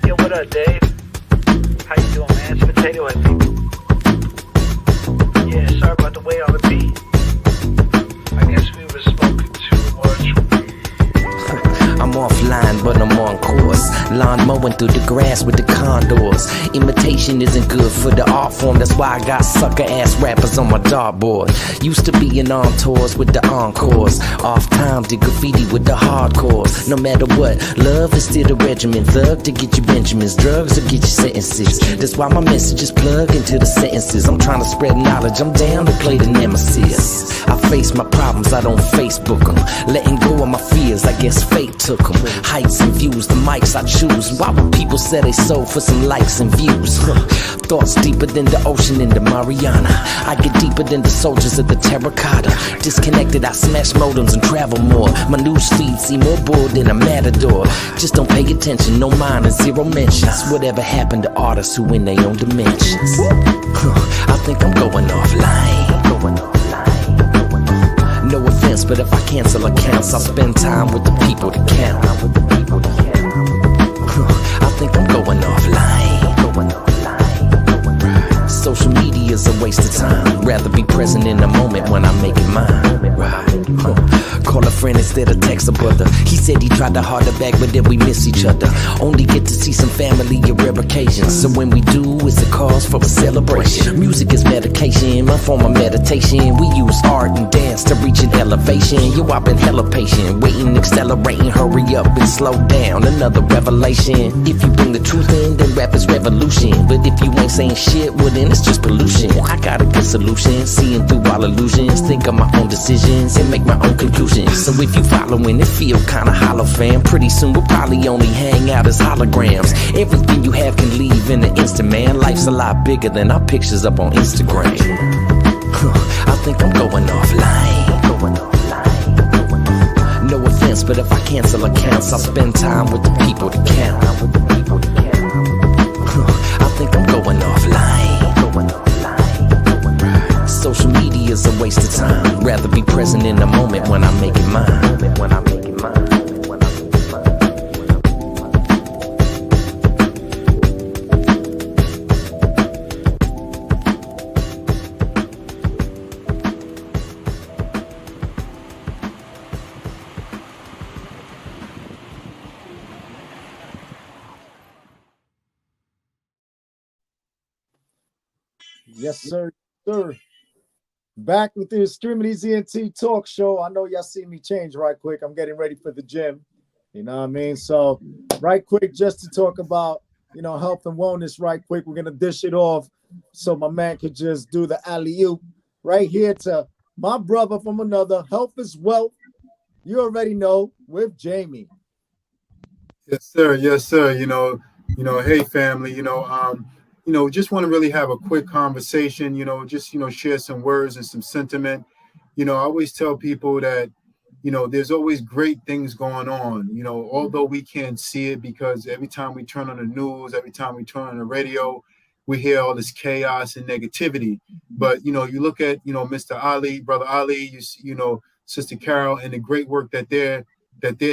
Yo, what up, Dave? How you doing, man? It's Potato Head, people. Yeah, sorry about the way on the beat. I guess we were smoking too much weed. I'm offline, but I'm on course. Lawn mowing through the grass with the condors. Imitation isn't good for the art form. That's why I got sucker ass rappers on my dartboard. Used to being on tours with the encores. Off time did graffiti with the hardcores. No matter what, love is still the regimen. Thug to get you Benjamins, drugs to get you sentences. That's why my messages plug into the sentences. I'm trying to spread knowledge, I'm down to play the nemesis. I face my problems, I don't Facebook them. Letting go of my fears, I guess fate took them. Heights and views, the mics I choose. Why would people say they sold for some likes and views? Thoughts deeper than the ocean in the Mariana. I get deeper than the soldiers of the terracotta. Disconnected, I smash modems and travel more. My news feed see more bull than a matador. Just don't pay attention, no mind and zero mentions. Whatever happened to artists who in their own dimensions? I think I'm going offline. No offense, but if I cancel accounts, I'll spend time with the people that count. I think I'm going offline. Social media's a waste of time. Rather be present in the moment when I'm making mine. Call a friend instead of text a brother. He said he tried to harder back, but then we miss each other. Only get to see some family at rare occasions. So when we do, it's a cause for a celebration. Music is medication, my form of meditation. We use art and dance to reach an elevation. Yo, I've been hella patient, waiting, accelerating, hurry up and slow down. Another revelation. If you bring the truth in, then rap is revolution. But if you ain't saying shit, well then it's just pollution. I got a good solution, seeing through all illusions. Think of my own decisions and make my own conclusions. So if you following, it feel kinda hollow, fam. Pretty soon we'll probably only hang out as holograms. Everything you have can leave in an instant, man. Life's a lot bigger than our pictures up on Instagram. I think I'm going offline. No offense, but if I cancel accounts, I'll spend time with the people that count. I think I'm going offline. Social media's a waste of time. Rather be present in the moment when I'm making mine. Yes, sir. Sir. Back with the Extremities ENT talk show. I know y'all see me change right quick. I'm getting ready for the gym. You know what I mean? So, right quick, just to talk about, health and wellness right quick. We're going to dish it off so my man could just do the alley-oop right here to my brother from another. Health is wealth. You already know, with JAIME. Yes, sir. Yes, sir. Hey, family. Just want to really have a quick conversation. Just share some words and some sentiment. I always tell people that there's always great things going on. Although we can't see it because every time we turn on the news, every time we turn on the radio, we hear all this chaos and negativity. But you look at Mr. Ali, Brother Ali, Sister Carol, and the great work that they're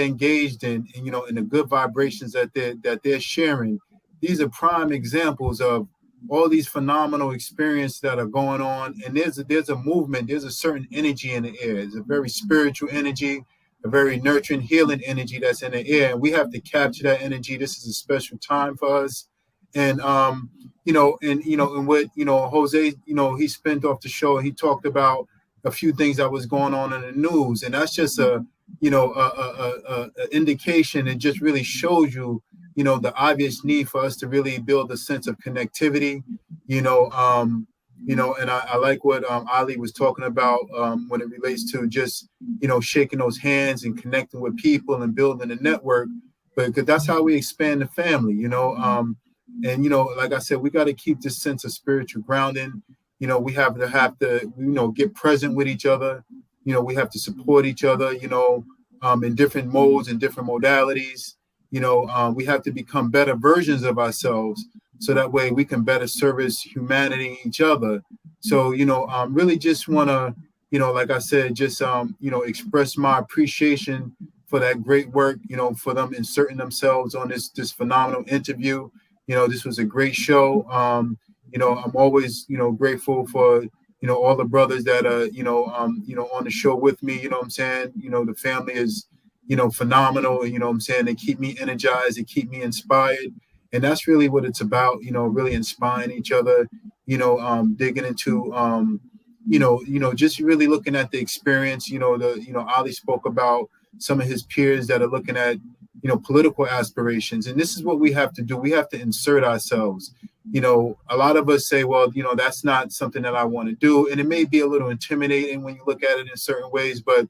engaged in, and the good vibrations that they're sharing. These are prime examples of all these phenomenal experiences that are going on. And there's a movement, there's a certain energy in the air. It's a very spiritual energy, a very nurturing, healing energy that's in the air. And we have to capture that energy. This is a special time for us. And and what Jose, he spent off the show, he talked about a few things that was going on in the news. And that's just a indication. It just really shows you, the obvious need for us to really build a sense of connectivity, and I like what Ali was talking about when it relates to just, shaking those hands and connecting with people and building a network, because that's how we expand the family, and, like I said, we got to keep this sense of spiritual grounding. We have to, get present with each other. We have to support each other, in different modes and different modalities. We have to become better versions of ourselves so that way we can better service humanity, each other. So, really just want to, like I said, just, express my appreciation for that great work, for them inserting themselves on this phenomenal interview. This was a great show. I'm always, grateful for, all the brothers that are, on the show with me, what I'm saying? The family is, phenomenal, what I'm saying? They keep me energized, they keep me inspired. And that's really what it's about, really inspiring each other, digging into, just really looking at the experience, Ali spoke about some of his peers that are looking at, political aspirations. And this is what we have to do. We have to insert ourselves. A lot of us say, well, that's not something that I want to do. And it may be a little intimidating when you look at it in certain ways, but,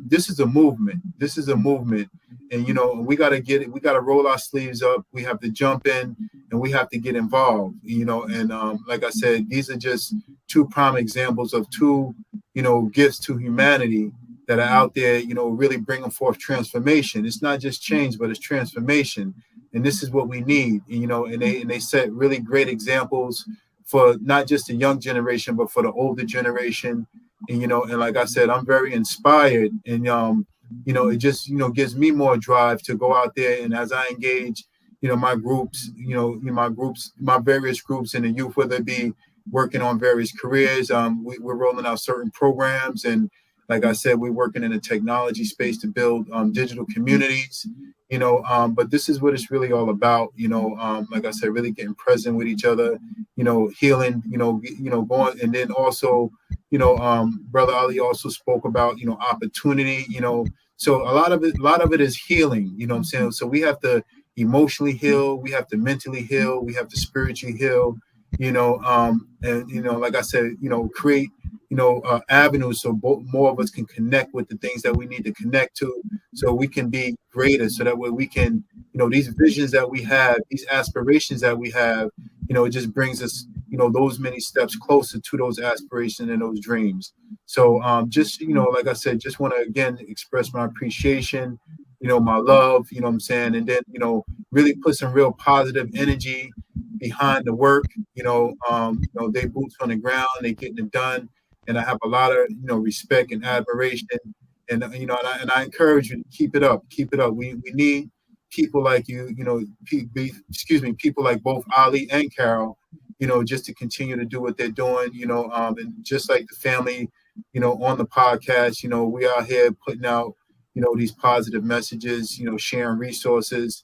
this is a movement. This is a movement. And, we got to get it. We got to roll our sleeves up. We have to jump in and we have to get involved, and like I said, these are just two prime examples of two, gifts to humanity that are out there, really bringing forth transformation. It's not just change, but it's transformation. And this is what we need, and they set really great examples for not just the young generation, but for the older generation. And, and like I said, I'm very inspired, and, it just, gives me more drive to go out there. And as I engage, my groups, my various groups in the youth, whether it be working on various careers, we're rolling out certain programs. And like I said, we're working in a technology space to build digital communities, but this is what it's really all about, like I said, really getting present with each other, healing, going. And then also, Brother Ali also spoke about, opportunity, so a lot of it is healing, what I'm saying? So we have to emotionally heal, we have to mentally heal, we have to spiritually heal, and, like I said, create, avenues so more of us can connect with the things that we need to connect to, so we can be greater, so that way we can, these visions that we have, these aspirations that we have, it just brings us, those many steps closer to those aspirations and those dreams. So just, like I said, just want to again express my appreciation, my love, what I'm saying, and then, really put some real positive energy behind the work. They boots on the ground, they getting it done. And I have a lot of, respect and admiration. And, and I encourage you to keep it up. We need people like you, people like both Ali and Carol, just to continue to do what they're doing, and just like the family, on the podcast, we are here putting out, these positive messages, sharing resources,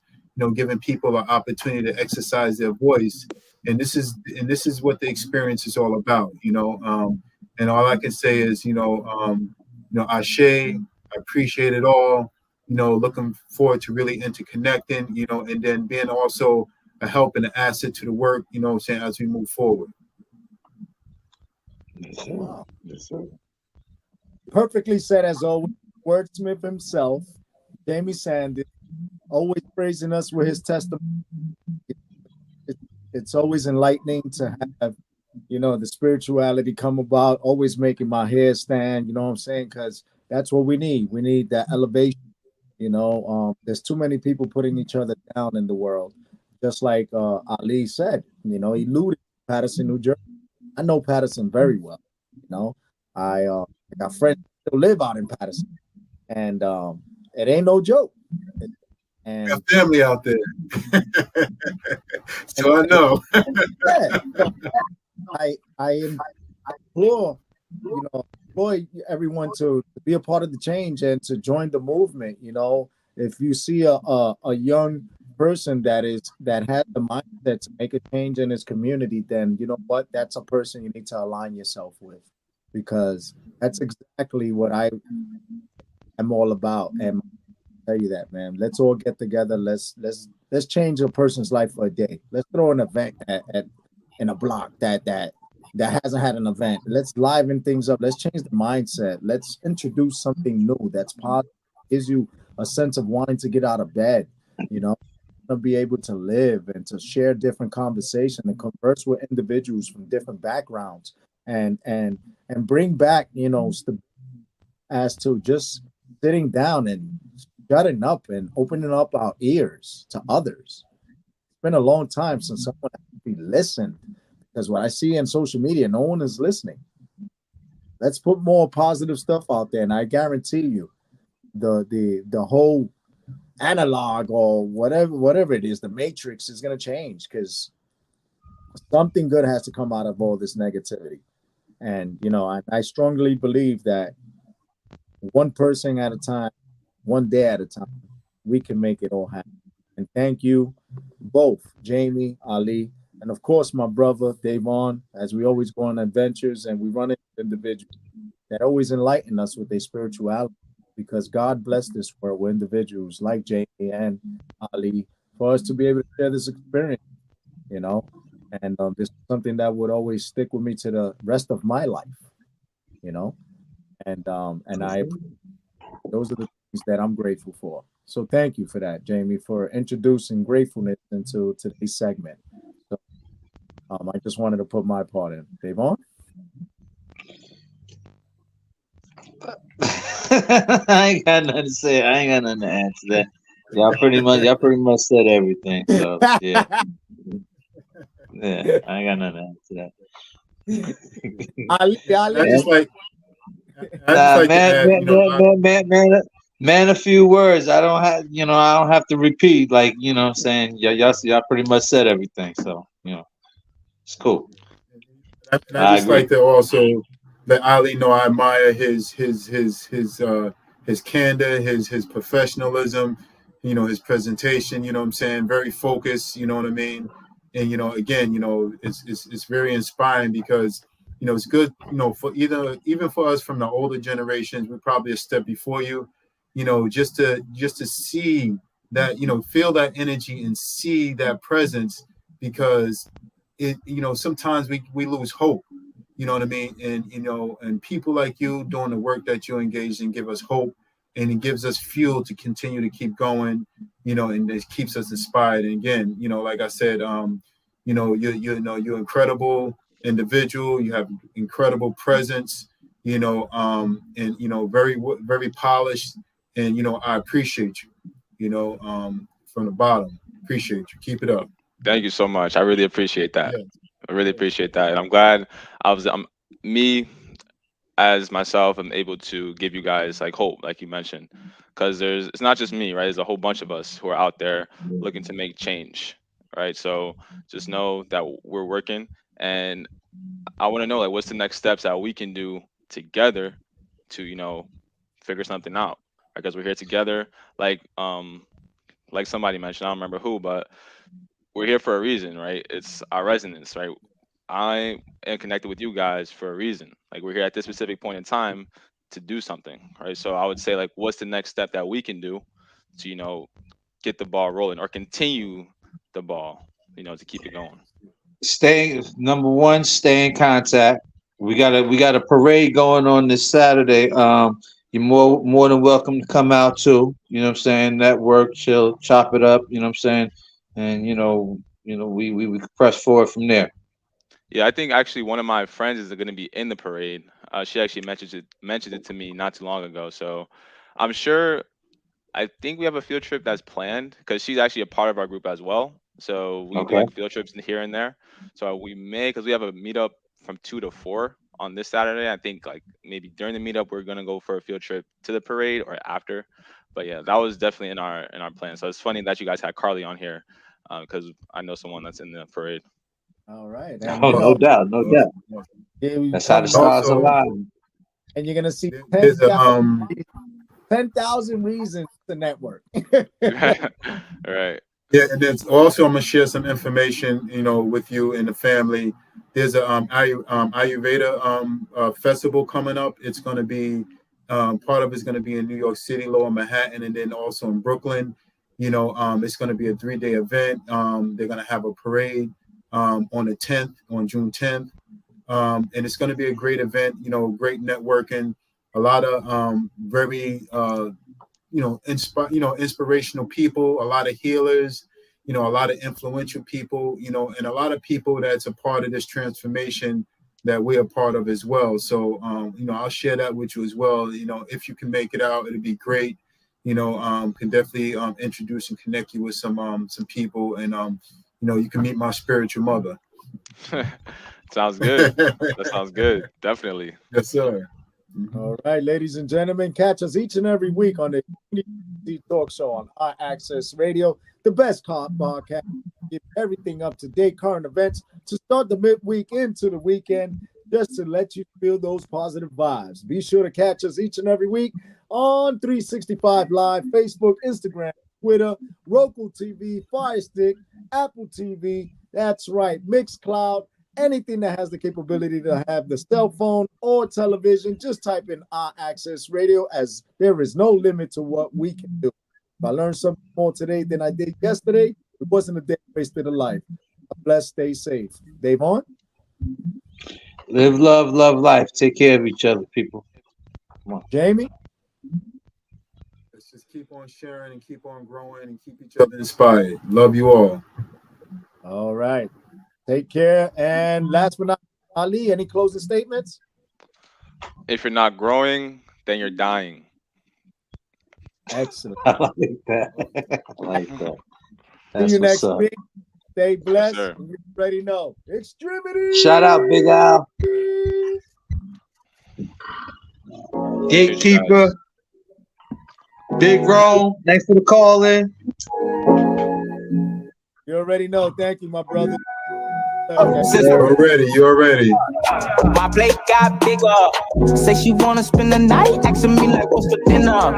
giving people an opportunity to exercise their voice. and this is what the experience is all about, you know. And all I can say is, Ashe, I appreciate it all. You know, looking forward to really interconnecting, you know, and then being also a help and an asset to the work, you know what I'm saying, as we move forward. Wow. Perfectly said as always. Wordsmith himself, Jamie Sanders, always praising us with his testimony. It's always enlightening to have, you know, the spirituality come about, always making my hair stand, you know what I'm saying? Because that's what we need. We need that elevation, you know. There's too many people putting each other down in the world. Just like Ali said, you know, he looted Patterson, New Jersey. I know Patterson very well, you know. I got friends who live out in Patterson, and it ain't no joke. And got family out there. So I know. Yeah, I implore, you know, implore everyone to be a part of the change and to join the movement. You know, if you see a young person that has the mindset to make a change in his community, then you know what, that's a person you need to align yourself with, because that's exactly what I am all about. And I'll tell you that, man. Let's all get together. Let's change a person's life for a day. Let's throw an event at in a block that hasn't had an event. Let's liven things up. Let's change the mindset. Let's introduce something new that's positive, gives you a sense of wanting to get out of bed, you know, to be able to live and to share different conversation and converse with individuals from different backgrounds, and bring back, you know, as to just sitting down and shutting up and opening up our ears to others. It's been a long time since someone actually listened, because what I see in social media, no one is listening. Let's put more positive stuff out there, and I guarantee you, the whole analog or whatever it is, the matrix is going to change, because something good has to come out of all this negativity. And you know, I strongly believe that one person at a time, one day at a time, we can make it all happen. And thank you both, Jamie, Ali, and of course my brother Davon, as we always go on adventures and we run into individuals that always enlighten us with their spirituality, because God bless this world with individuals like Jamie and Ali for us to be able to share this experience, you know. And this is something that would always stick with me to the rest of my life, you know. And those are the things that I'm grateful for. So thank you for that, Jamie, for introducing gratefulness into today's segment. So I just wanted to put my part in. Davon? I ain't got nothing to say. I ain't got nothing to add to that. Y'all pretty much said everything. So yeah. Yeah, I ain't got nothing to add to that. Man, a few words. I don't have to repeat, like, you know what I'm saying. Y'all pretty much said everything. So, you know, it's cool. And I just like to also let Ali know I admire his candor, his professionalism, you know, his presentation, you know what I'm saying, very focused, you know what I mean. And you know, again, you know, it's very inspiring, because you know, it's good, you know, for even for us from the older generations, we're probably a step before you, you know, just to see that, you know, feel that energy and see that presence, because it, you know, sometimes we lose hope, you know what I mean? And, you know, and people like you doing the work that you're engaged in give us hope, and it gives us fuel to continue to keep going, you know, and it keeps us inspired. And again, you know, like I said, you know, you're incredible individual. You have incredible presence, you know, and, you know, very, very polished. And, you know, I appreciate you, you know, from the bottom. Appreciate you. Keep it up. Thank you so much. I really appreciate that. Yeah. I really appreciate that. And I'm glad me as myself, I'm able to give you guys like hope, like you mentioned, because it's not just me, right? There's a whole bunch of us who are out there looking to make change, right? So just know that we're working, and I want to know, like, what's the next steps that we can do together to, you know, figure something out, because we're here together. Like somebody mentioned, I don't remember who, but we're here for a reason, right? It's our resonance, right? I am connected with you guys for a reason. Like we're here at this specific point in time to do something, right? So I would say like, what's the next step that we can do to, get the ball rolling or continue the ball, to keep it going. Number one, stay in contact. We got a parade going on this Saturday. You're more than welcome to come out too. You know what I'm saying? Network, chill, chop it up. You know what I'm saying? And we could press forward from there. Yeah, I think actually one of my friends is going to be in the parade. She actually mentioned it to me not too long ago. So I'm sure. I think we have a field trip that's planned because she's actually a part of our group as well. So we do like field trips here and there. So we may, because we have a meetup from 2 to 4 on this Saturday. I think like maybe during the meetup we're gonna go for a field trip to the parade or after. But yeah, that was definitely in our plan. So it's funny that you guys had Carly on here because I know someone that's in the parade. All right. No doubt. That's how the stars align. And you're gonna see 10,000 reasons to network. Right. Yeah, and then also I'm gonna share some information, with you and the family. There's a Ayurveda festival coming up. It's gonna be part of it's gonna be in New York City, Lower Manhattan, and then also in Brooklyn. It's gonna be a 3-day event. They're gonna have a parade on the 10th, on June 10th, and it's gonna be a great event. Great networking. A lot of very inspirational people, a lot of healers, a lot of influential people, and a lot of people that's a part of this transformation that we're a part of as well. So I'll share that with you as well. If you can make it out, it'd be great. Can definitely introduce and connect you with some people, and you can meet my spiritual mother. Sounds good. That sounds good. Definitely. Yes, sir. All right, ladies and gentlemen, catch us each and every week on the Community Talk Show on our Access Radio, the best podcast. Give everything up to date, current events to start the midweek into the weekend, just to let you feel those positive vibes. Be sure to catch us each and every week on 365 Live, Facebook, Instagram, Twitter, Roku TV, Fire Stick, Apple TV. That's right, Mixcloud. Anything that has the capability to have the cell phone or television, just type in our Access Radio, as there is no limit to what we can do. If I learned something more today than I did yesterday, it wasn't a day wasted of life. Bless, stay safe. DAVON? Live, love life. Take care of each other, people. Come on. JAIME? Let's just keep on sharing and keep on growing and keep each other inspired. Love you all. All right. Take care. And last but not least, Ali, any closing statements? If you're not growing, then you're dying. Excellent. I like that. See you next week. Stay blessed. Yes, you already know. X-Tremitiez. Shout out, Big Al. Gatekeeper. Big Rome. Thanks for the call in. You already know. Thank you, my brother. You're ready. My plate got bigger. Say she wanna spend the night, asking me like what's for dinner.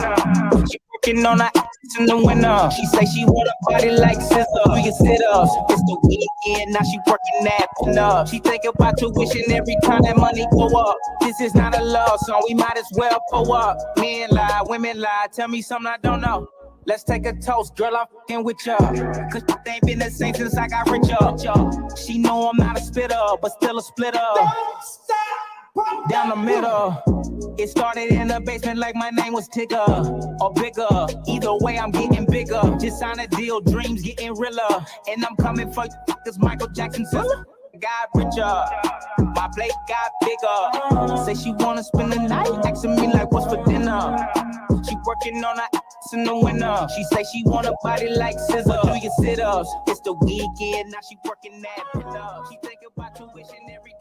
She working on her ass in the winter. She say she wanna party like scissor. Do your sit-ups? It's the weekend, now she working that pin up. She think about tuition every time that money go up. This is not a love song, we might as well pull up. Men lie, women lie. Tell me something I don't know. Let's take a toast, girl, I'm fucking with ya. Cause they ain't been the same since I got richer. She know I'm not a spitter, but still a splitter. Down the middle. It started in the basement like my name was Tigger. Or bigger, either way I'm getting bigger. Just sign a deal, dreams getting realer. And I'm coming for you, cause Michael Jackson says got richer. My plate got bigger. Say she wanna spend the night, asking me like what's for dinner. She working on her ass in the winter. She say she want a body like scissor. Do your sit-ups? It's the weekend, now she working that pin up. She think about tuition every